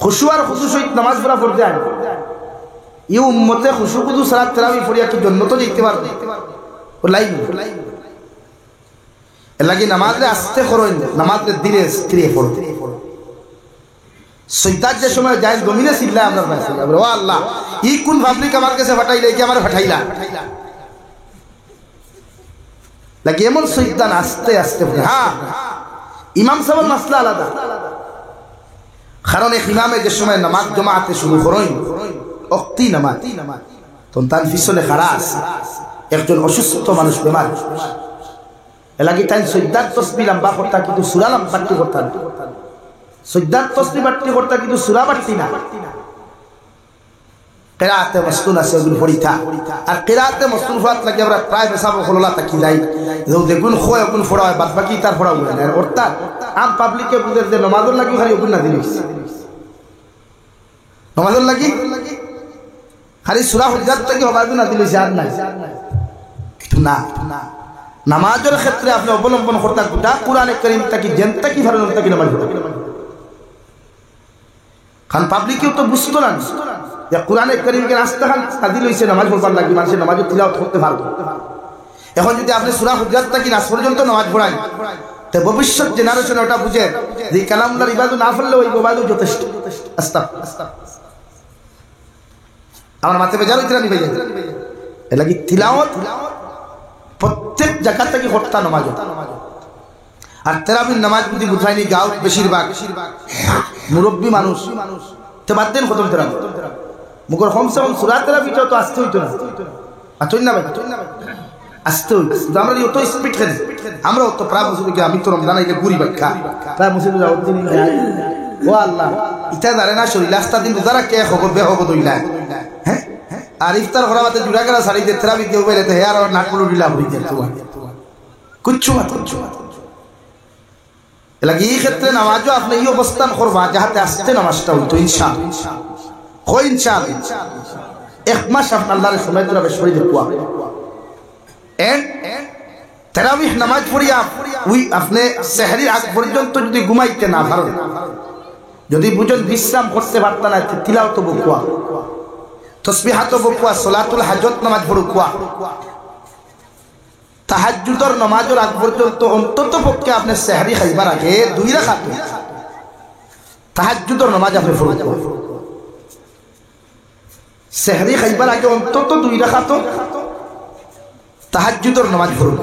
খুশু আর খুশু সহিত নামাজ পড়া পড়তে আন এই উম্মতে খুশু খুশু সালাত তারাবিহ পড়িয়া কি জন্নত যেতে পারবে ও লাইন এর লাগি নামাজে আস্তে করুন নামাজে ধীরে স্থিরে পড়ো সৈয়দার যে সময় যায় জমিনে সিল্লায় আপনার কাছে ও আল্লাহ ই কোন পাবলিক আমার কাছে ফাটাইলে কি আমার ফাটাইলা লাগি এমন সৈয়দান আস্তে আস্তে পড়ে। হ্যাঁ ইমাম সাহেবের মাসলা আলাদা কারণ এক ইমামে যে সময় নামাজ জমাতে শুরু করেন ওক্তি নামাজ তখন তার পিছনে খাড়া আছে একজন অসুস্থ মানুষ বেমার এলাকি তাই সৈয়দার তসবিহ লম্বা করতা কিন্তু সূরা লম্বা করতা না সৈয়দার তসবিহ বাড়তি করতা কিন্তু সূরা বাড়তি না কিরাতে মাসতুন আছে ওগুলো পড়িতা আর কিরাতে মাসতুন ফাত লাগে আমরা প্রায় হিসাব হললা তাকি যাই যে দেখুন খয় কোন ফড়া হয় বাদ বাকি তার ফড়া হয় না অর্থাৎ আম পাবলিকে বুঝের যে নামাজের লাগি খালি ওগুলো না দিলিস নামাজের লাগি খালি সূরা হুজরাত থেকে হবাদ না দিলিস আর নাই কিন্তু না নামাজের ক্ষেত্রে আপনি অবলম্বন করতে গোটা কোরআনে কারীম তাকি জেনতা কি ভালো তাকি নামাজ পড়তে খান পাবলিকেও তো বুঝতো না যে কোরআনে কারীমকে রাস্তা খান সাদি লইছে নামাজ পড়বার লাগি মানুষের নামাজ তিলাওয়াত করতে পারবে। এখন যদি আপনি সূরা হুজরাত থেকে নাস পর্যন্ত নামাজ পড়ান তো ভবিষ্যৎ জেনারেশন ওটা বুঝে যে কালামদার ইবাদত না পড়লে ওই ইবাদত যথেষ্ট। আস্তাগফিরুল্লাহ আমার মাথা বেজার হইতে না ভাই এর লাগি তিলাওয়াত প্রত্যেক জায়গা থেকে করতে নামাজ আর তারাবির নামাজ যদি বুঝাইনি গাঁও বেশিরভাগ মুরব্বী মানুষ তো বাদ দেন খতম তারাবি মুখর কমসে কম সূরা তারাবিটা তো আসতে হইতো না আচ্ছা না ভাই আসতে হইতো আমরা যত স্পিড খেলি আমরা তো প্রায় মসজিদে আমি তো রমজান আইলে ঘুরি বাক্কা প্রায় মসজিদে যাওয়ার দিন ও আল্লাহ ইটা জানে না শরীর লাস্টা দিন যারা কে খবর বে খবর দইলা হ্যাঁ আর ইফতার করাতে জুড়া করা শাড়ি দিয়ে তারাবি কেউ বেলে তো হেয়ার আর নাকগুলো ঢিলা হয়ে যায় তোমার কুচ্ছু মাত্র এলাকি এই ক্ষেত্রে নামাজও আপনি এই অবস্থান করবা যাহাতে আসতে নামাজটা হইতো ইনশাআল্লাহ হয় ইনশাআল্লাহ 1 মাস আপনি আল্লাহর সময় তোরা বেশি দেখবা এন্ড তারাবিহ নামাজ পড়িয়া ওই আপনি সেহরির আগ পর্যন্ত যদি ঘুমাইতে না পারেন যদি বুঝেন বিশ্রাম করতে পারতা না তিলাওয়াত বকুয়া তসবিহাত বকুয়া সালাতুল হাজত নামাজ পড়ুয়া তাহাজ্জুদের নামাজের আগ পর্যন্ত অন্তত পক্ষে আপনি সেহরি খাইবার আগে 2 রাকাত তাহাজ্জুদের নামাজ আপনি পড়ুয়া সেহরি খাইবার আগে অন্তত 2 রাকাত তাহাজ্জুদের নামাজ পড়ব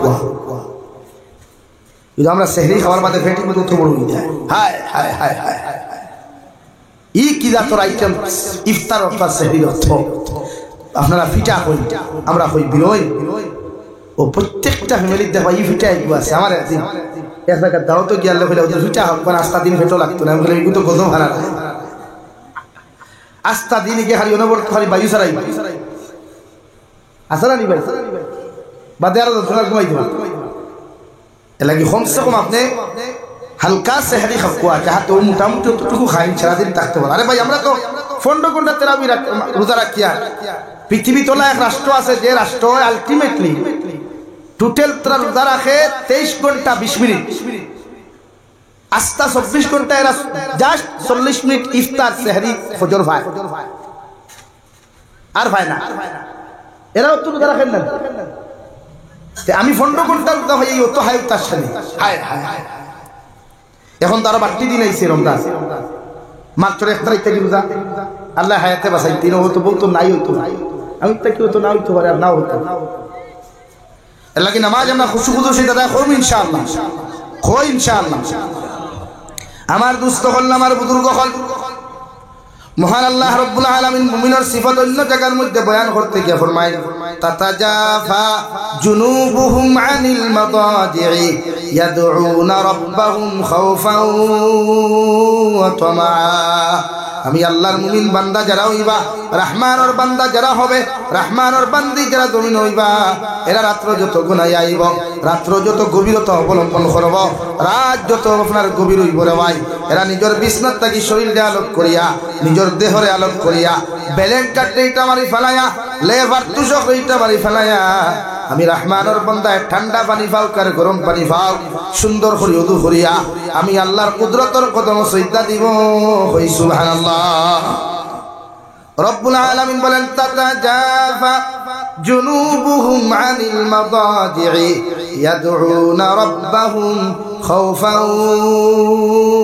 কিন্তু আমরা সেহরি খাওয়ার বাদে ফেটি মতো তো বড় হয়ে যায় হায় হায় হায় হায় হায় ই কি জাতর আইটেম ইফতার অর্থাৎ সেহরির অর্থ আপনারা ফিটা হই আমরা হই বিরোয় ও প্রত্যেকটা ফ্যামিলির দেখবা ই ফিটা এগুলো আছে আমার একদিন এক জায়গায় দাও তো গিয়ালে হলে ওদের ফিটা হোক মানে আস্তা দিন ফেটো লাগতো না আমি বলে এগুলো তো গজম হারা আস্তা দিন গিয়ে খালি অনবরত খালি বায়ু সারাই আসলা নি ভাই বাদে আরো তোমার ঘুমাই দিবা এলাকি কমসে কম আপনি হালকা সেহরি খাওয়া যাহাতে ও মোটামুটি অতটুকু খাই সারাদিন থাকতে পারে আরে ভাই আমরা তো 15 ঘন্টা তেরাবি রোজা রাখিয়া পৃথিবী তোলা এক রাষ্ট্র আছে যে রাষ্ট্র আলটিমেটলি টোটাল তারা রোজা রাখে 23 ঘন্টা 20 মিনিট আস্তা 24 ঘন্টা এরা জাস্ট 40 মিনিট ইফতার সেহরি ফজর ভাই আর ভাই না এরাও তো রোজা রাখেন না আমি 15 ঘন্টা রোজা ভাই অত হাই তার সাথে হায় হায় হায় এখন তো আরো বাড়তি দিন আইছে রমজান মাত্র 1 তারিখ থেকে রোজা আল্লাহ হায়াতে বাঁচাই দিন হতো বলতো নাই হতো আমি তো কি হতো না হইতে পারে আর নাও হতো আল্লাহ কি নামাজ আমরা খুশু খুশু সেটা দাদা করবো ইনশাআল্লাহ কই ইনশাআল্লাহ আমার দুস্থ হল আমার বুজুর্গ হল মহান আল্লাহ রাব্বুল আলামিন মুমিনের সিফাত অন্য জায়গার মধ্যে বয়ান করতে গিয়ে ফরমায় তাতাজাফা জুনুবুহুম আনিল মাদাজি'i ইয়াদউনা রাব্বাহুম খাওফান ওয়া তামআ আমি আল্লাহর মুমিন বান্দা যারা হইবা রহমানের বান্দা যারা হবে রহমানের বান্দি যারা জমিন হইবা এরা রাত্র যত গুনায় আইব রাত্র যত গভীরতা অবলম্বন করব রাত যত আপনার গভীর হইব রে ভাই এরা নিজের বিছনাত থাকি শরীরে আলোক করিয়া নিজের দেহরে আলোক করিয়া ব্যালেন্সটা এইটা মারি ফেলায়া লেভার তুষক এইটা মারি ফেলায়া আমি রহমানের বান্দায় ঠান্ডা পানি ফাও কার গরম পানি ফাও সুন্দর করে ওযু করিয়া আমি আল্লাহর কুদরতের কদম সিজদা দিব কই সুবহানাল্লাহ রব্বুল আলামিন বলেন তাতাজাফা জুনুবুহুম আনিল মাদাজি'i ইয়াদউনা রাব্বাহুম খাওফান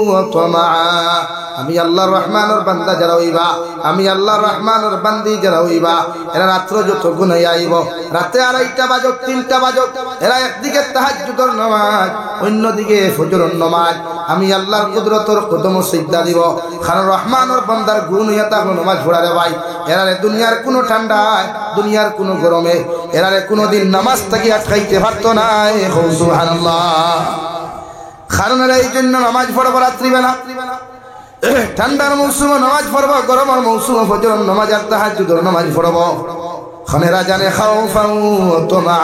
ওয়া তামআ আমি আল্লাহর রহমানের বান্দা যারা হইবা আমি আল্লাহর রহমানের বান্দি যারা হইবা এরা রাত্র যত গুনায় আইব রাতে 2:30 বাজক 3টা বাজক এরা একদিকে তাহাজ্জুদের নামাজ অন্যদিকে ফজরের নামাজ আমি আল্লাহর কুদরতের কদম সিজদা দিব কারণ রহমানের বান্দার গুণ হইয়া থাকলো নামাজ পড়ারে ভাই এরারে দুনিয়ার কোনো ঠান্ডায় দুনিয়ার কোনো গরমে এরারে কোনোদিন নামাজ থেকে আটকাইতে পারতো না সুবহানাল্লাহ কারণ এরা এই জন্য নামাজ পড়ব রাত্রিবেলা ঠান্ডার মৌসুমে নামাজ পড়ব গরমের মৌসুমে ফজরের নামাজ আর তাহাজ্জুদের নামাজ পড়ব খানেরা জানে খাওফান ওয়া তামআ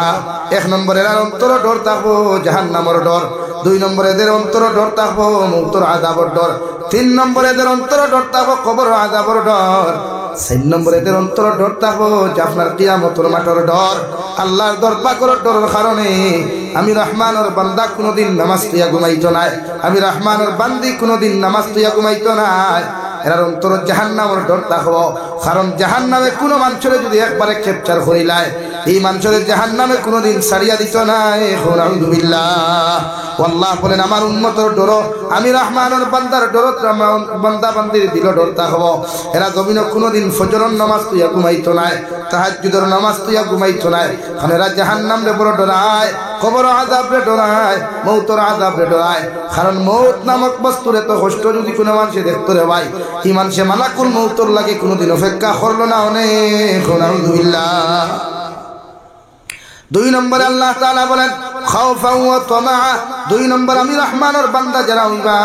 1 নম্বরে এর অন্তর ডর থাকবো জাহান্নামের ডর 2 নম্বরে এদের অন্তর ডর থাকবো মউতের আযাবের ডর 3 নম্বরে এদের অন্তর ডর থাকবো কবরের আযাবের ডর 4 নম্বরে এদের অন্তর ডর থাকবো যে আপনার কিয়ামতের মাঠের ডর আল্লাহর দরবারের ডরের কারণে আমি রহমানের বান্দা কোনোদিন নামাজ পড়িয়া ঘুমাইতো না আমি রহমানের বান্দি কোনোদিন নামাজ পড়িয়া ঘুমাইতো না এর অন্তর জাহান্নামের ডর থাকবো কারণ জাহান্নামে কোনো মানুষের যদি একবারে ক্যাপচার করিলায় এই মানুষের জাহান্নামে কোনোদিন ছাড়িয়া দিত না আলহামদুলিল্লাহ আল্লাহ বলেন আমার উম্মতের ডর আমি রহমানের বান্দার ডর বান্দা বান্দির দিল ডর থাকবো এরা জমিনে কোনোদিন ফজরের নামাজ তুইয়া ঘুমাইতো না তাহাজ্জুদের নামাজ তুইয়া ঘুমাইতো না কারণ এরা জাহান্নামে বড় ডরায় কবর আযাবে ডরায় মউতের আযাবে ডরায় কারণ মউত নামক বস্তুর এত কষ্ট যদি কোনো মানুষে দেখতো রে ভাই এই মানুষে মালাকুল মউতের লাগে কোনোদিন অপেক্ষা করলো না অনেক আলহামদুলিল্লাহ 2 নম্বরে আল্লাহ তাআলা বলেন খাওফান ওয়া তামআ 2 নম্বর আমি রহমানের বান্দা যারা হইবা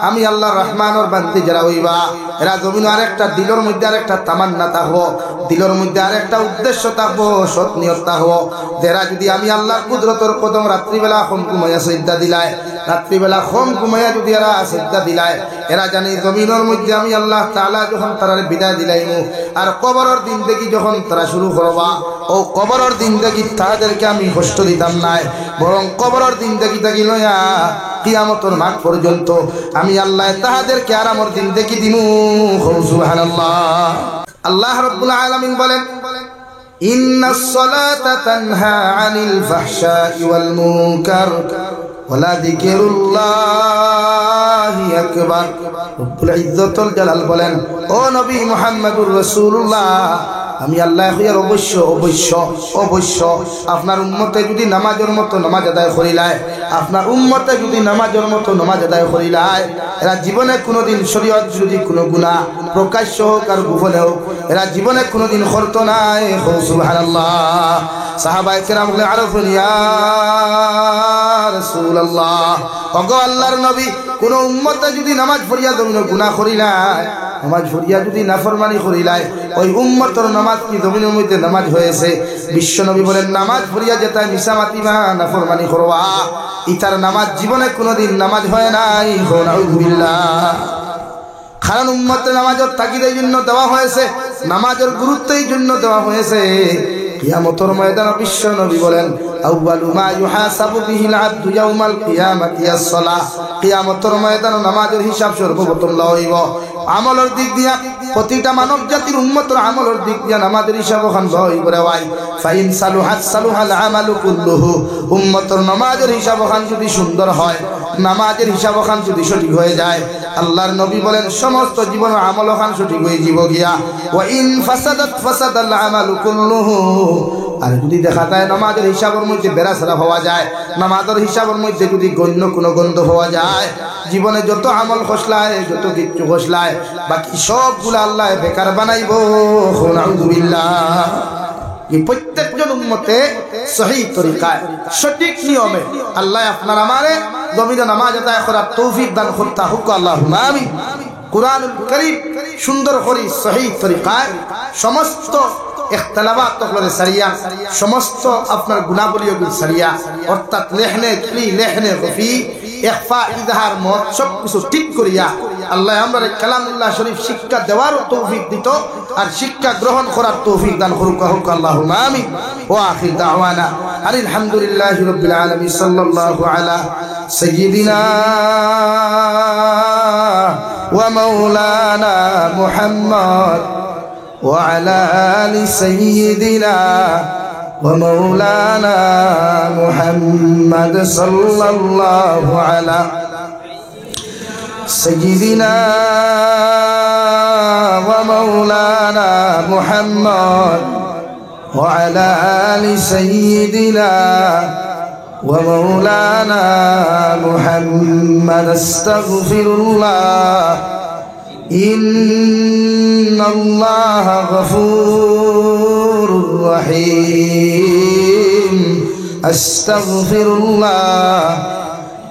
আমি আল্লাহর রহমানের বান্দি যারা হইবা এরা জমিন আরেকটা দিলের মধ্যে আরেকটা তামান্না থাকবো দিলের মধ্যে আরেকটা উদ্দেশ্য থাকবো সৎ নিয়ত থাকবো যারা যদি আমি আল্লাহর কুদরতের কদম রাত্রিবেলা কম ঘুমাইয়া সিজদা দিলায় রাত্রিবেলা কম ঘুমাইয়া যদি এরা সিজদা দিলায় এরা জানি জমিনের মধ্যে আমি আল্লাহ তাআলা যখন তারার বিদায় দিলাইমু আর কবরের দিন দেখি যখন তারা শুরু করবা ও কবরের দিন দেখি তাদেরকে আমি কষ্ট দিতাম না বরং কবরের দিন দেখি থাকি লয়া কিয়ামতের মাঠ পর্যন্ত আমি আল্লাহ তাহাদেরকে আরামের দিন দেখি দিমু সুবহানাল্লাহ আল্লাহ রাব্বুল আলামিন বলেন ইন্নাস সালাতা তানহা আনিল ফাহশাই ওয়াল মুনকার ওয়ালা যিকরুল্লাহি আকবার রব্বুল ইজ্জতুল জালাল বলেন ও নবী মুহাম্মদুর রাসূলুল্লাহ আমি আল্লাহ হইয়ার অবশ্য অবশ্য অবশ্য আপনার উম্মতে যদি নামাজের মতো নামাজ আদায় করিলায়, আপনার উম্মতে যদি নামাজের মতো নামাজ আদায় করিলায়, এরা জীবনে কোনোদিন শরীয়ত যদি কোনো গুনাহ প্রকাশ্য হোক আর গোপনে হোক এরা জীবনে কোনোদিন করতো নাই। সুবহানাল্লাহ। সাহাবায়ে কেরাম বলে আরো ইয়া রাসূলুল্লাহ, ওগো আল্লাহর নবী, কোন উম্মতে যদি নামাজ পড়িয়া জমিনে গুনাহ করিলায়, নামাজ পড়িয়া যদি নাফরমানি করিলায়, ওই উম্মতের নামাজ কি জমিনের মধ্যে নামাজ হয়েছে? বিশ্ব নবী বলেন নামাজ পড়িয়া যেটা মিশা মাতিবা নাফরমানি করবা, ইতার নামাজ জীবনে কোনোদিন নামাজ হয় নাই। নাউযুবিল্লাহ। কারণ উম্মতের নামাজের তাকিদের জন্য দেওয়া হয়েছে, নামাজের গুরুত্বের জন্য দেওয়া হয়েছে। কিয়ামতের ময়দানে বিশ্ব নবী বলেন আউয়ালু মা ইউহাসাবু বিহিল আবদু ইয়াউমাল কিয়ামাতি আস-সালাহ। কিয়ামতের ময়দানে নামাজের হিসাব সর্বপ্রথম লওয়া হইব। আমলের দিক দিয়া প্রতিটা মানব জাতির উম্মতের আমলের দিক দিয়া নামাজের হিসাব ওখান লওয়া হইব রে ভাই। ফাইন সালুহাত সালুহাল আমালু কুল্লুহু। উম্মতের নামাজের হিসাব ওখান যদি সুন্দর হয়, নামাজের হিসাব ওখান যদি সঠিক হয়ে যায়, আল্লাহর নবী বলেন সমস্ত জীবনের আমল ওখান সঠিক হয়ে যাব গিয়া। ওয়া ইন ফাসাদাত ফাসাদাল আমালু কুল্লুহু। আর যদি দেখা যায় নামাজের হিসাবের মধ্যে বেড়াছাড়া হওয়া যায়, নামাজের হিসাবের মধ্যে যদি গণ্য কোনো গন্ধ হওয়া যায়, জীবনে যত আমল খসলায় যত কিচ্ছু খসলায় বাকি সবগুলো আল্লাহ বেকার বানাইব। নাউযুবিল্লাহ। এই প্রত্যেকজন উম্মতে সহি তরিকায় সঠিক নিয়মে আল্লাহ আপনার আমারে জমিনে নামাজ আদায় করার তৌফিক দান করতে হোক। আল্লাহুম্মা আমিন। কুরআনুল কারীম সুন্দর করে সহি তরিকায় সমস্ত ইখতিলাফাত তকলরে সারিয়া, সমস্ত আপনার গুনাহগুলিগুলো সারিয়া, অর্থাৎ লেহনে তুলি লেহনে কফি ইখফা ইজহার মত সব কিছু ঠিক করিয়া আল্লাহ আমরা কালামুল্লাহ শরীফ শিক্ষা দেওয়ার তৌফিক দিত আর শিক্ষা গ্রহণ করার তৌফিক দান করুক। আল্লাহুম্মা আমিন। ওয়া আখির দাওয়ানা আলহামদুলিল্লাহি রাব্বিল আলামিন। সাল্লাল্লাহু আলা সাইয়্যিদিনা ওয়া মাওলানা মুহাম্মদ وعلى آل سيدنا ومولانا محمد صلى الله على سيدنا ومولانا محمد وعلى آل سيدنا ومولانا محمد. استغفر الله إن الله غفور رحيم. أستغفر الله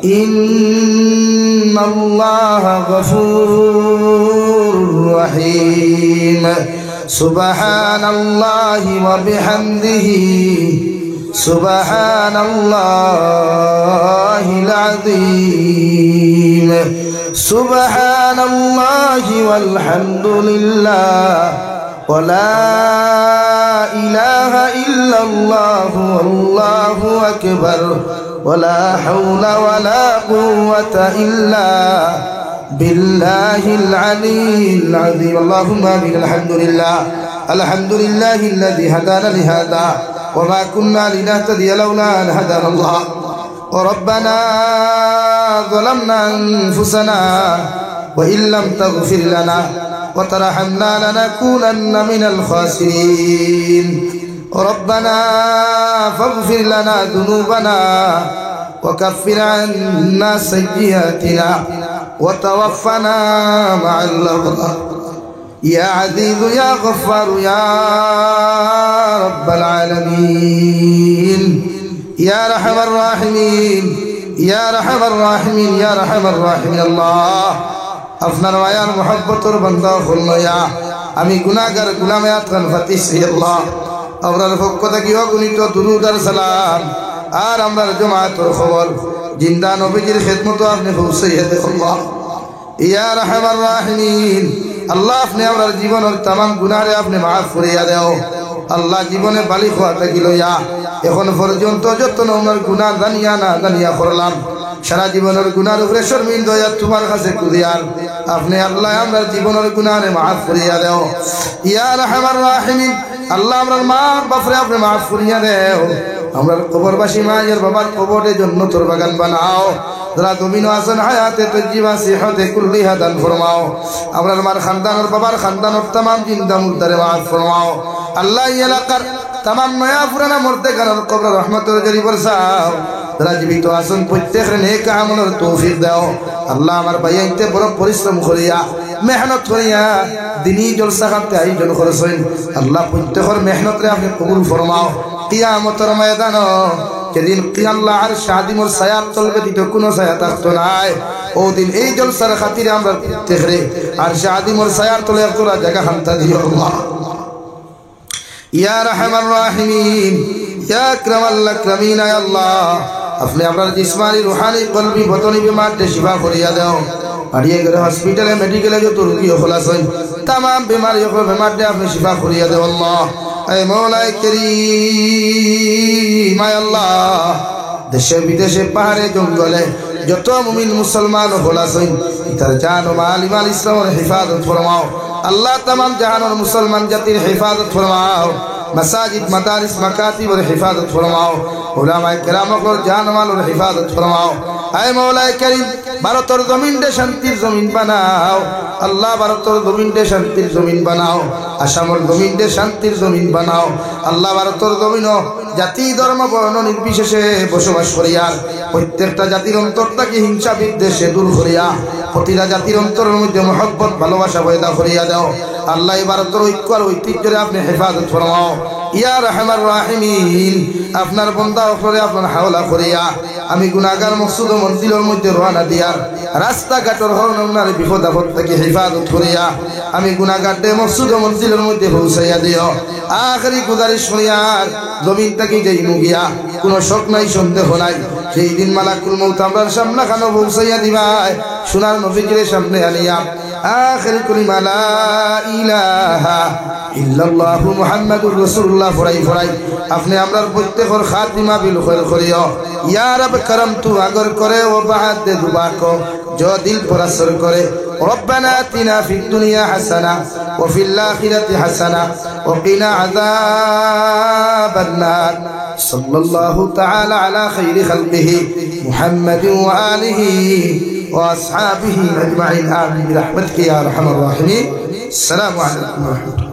إن الله غفور رحيم. سبحان الله وبحمده سبحان الله العظيم. سبحان الله والحمد لله ولا إله إلا الله والله أكبر ولا حول ولا قوة إلا بالله العلي العظيم. اللهم آمين. الحمد لله الحمد لله الذي هدانا لهذا وما كنا لنهتدي لولا أن هدانا الله. وربنا ظلمنا أنفسنا وإن لم تغفر لنا وترحمنا لنكونن من الخاسرين. ربنا فاغفر لنا ذنوبنا وكفر عنا سيئاتنا وتوفنا مع الأبرار. يا عزيز يا غفار يا رب العالمين. يا رحم الراحمين يا رحم الراحمين يا رحم الراحمين. الله আপনার মায়ার মহব্বতের বান্দা হল ইয়া আমি গুনাহগার গোলামে আতকান ফাতিসি। আল্লাহ আমরার পক্ষ থেকে অগণিত দুরূদ আর সালাম আর আমরার জামাতের খবর জিন্দা নবীজির খিদমত আপনি পৌঁছাইয়া দেন। আল্লাহ ইয়া রাহমার রাহিমিন। আল্লাহ আপনি আমরার জীবনের तमाम গুনাহরে আপনি maaf করিয়া দাও। আল্লাহ জীবনে বালি খোয়া থাকিল ইয়া এখন পর্যন্ত যত আমার গুনাহ জানিয়া না জানিয়া করলাম সারা জীবনের গুনার উপরে শর্মিন্দা হইয়া তোমার কাছে কুদিয়ার আপনি আল্লাহ আমরার জীবনের গুনাহরে maaf করিয়া দাও। ইয়া রাহমার রাহিমিন। আল্লাহ আমরার মা বাপরে আপনি maaf করিয়া দাও। আমরার কবরবাসী মায়ের বাবার কবরে জান্নাতের বাগান বানাও। যারা জমিনে আছেন হায়াতে তজ্জিবা সিহতে কুল্লিহা দান ফরমাও। আমরার মার খানদানের বাবার খানদানের तमाम জিন্দা মুর্দারে maaf ফরমাও। আল্লাহ এই এলাকার তামাম নয়া পুরানা মরতে গানোর কবর রহমতের জরি বরসাও যারা জীবিত আসুন প্রত্যেকের নেক আমলের তৌফিক দাও আল্লাহ আমার ভাইয়াইতে বড় পরিশ্রম করিয়া মেহনত করিয়া দিনই জলসা করতে আয়োজন করেছেন আল্লাহ প্রত্যেকের মেহনতরে আপনি কবুল ফরমাও কিয়ামতের ময়দান যেদিন আল্লাহ আর শাদিমর ছায়ার তলবে দিতে কোনো ছায়া থাকতো নাই ও দিন এই জলসার খাতিরে আমরা প্রত্যেকরে আর শাদিমর ছায়ার তলে তোরা জায়গা হামতা দিও আল্লাহ ইয়া রাহমান রাহিমিন ইয়া আকরামাল আকরামিন ইয়া আল্লাহ আপনি আপনার জিসমানি রুহানি কলবি বতনি বিমারতে শিফা করিয়া দাও বাড়িয়ে গেলে হসপিটালে মেডিকেলে যত রোগী হলাছেন तमाम बीमारी बीमार आपने शिफा करिया दे अल्लाह ऐ मौला करीम अल्लाह देशे विदेशे पहाड़े जंगले যত মুমিন মুসলমান হলাছেন তার জান ও মাল ইমান ইসলামের হিফাজত ফরমাও আল্লাহ तमाम জাহানের মুসলমান জাতির হিফাজত ফরমাও मसाजिद मदारिस मकातिब और हिफाजत फरमाओ उलमाए किराम और जान माल और हिफाजत फरमाओ ऐ मौला करीम भारतर जमीन दे शांतिर जमीन बनाओ अल्लाह भारतर जमीन दे शांतिर जमीन बनाओ आसामर जमीन दे शांतिर जमीन बनाओ अल्लाह भारतर जमीन জাতি ধর্ম বর্ণ নির্বিশেষে বসবাস করিয়া প্রত্যেকটা জাতির অন্তর থেকে হিংসা বিদ্বেষে দূর করিয়া প্রতিটা জাতির অন্তরের মধ্যে মহব্বত ভালোবাসা পয়দা করিয়া দাও আল্লাহ ভারতের ঐক্য আর ঐতিহ্যের আপনি হেফাজত ফরমাও ইয়া রহমান রাহিমিন আপনার বান্দা উপরে আপনার হাওলা করিয়া আমি গুনাহগার মকসুদ মঞ্জিলের মধ্যে রওনা দিয়ার রাস্তাঘাটের হরনার বিপদ আপদ থেকে হেফাজত করিয়া আমি গুনাহগারদের মকসুদ মঞ্জিলের মধ্যে পৌঁছাইয়া দিও আখেরি গুজারিশ করিয়ার জমিন থেকে যেই মুগিয়া কোনো শক নাই সন্দেহ নাই সেই দিন মালাকুল মউত আমরার সামনে খানো পৌঁছাইয়া দিবাই সোনার নবীজির সামনে আনিয়া আখির কালিমা লা ইলাহা ইল্লাল্লাহ মুহাম্মাদুর রাসূলুল্লাহ ফরাই ফরাই আপনি আমরার প্রত্যেকের খাতিমা বিল খৈর করিও ইয়া রব করম তু আগর করে ও বাদ দে দুবা কো जो दिल पर असर करे रब्बना आतिना फिद दुनिया हसना व फिल आखिरति हसना व क़िना अज़ाबन नार सल्लल्लाहु तआला अला खैरि खल्क़िहि मुहम्मद व आलिहि व अस्हाबिहि अजमईन आमीन बिरहमतिका या अरहमर राहिमीन। अस्सलामु अलैकुम व रहमतुल्लाह।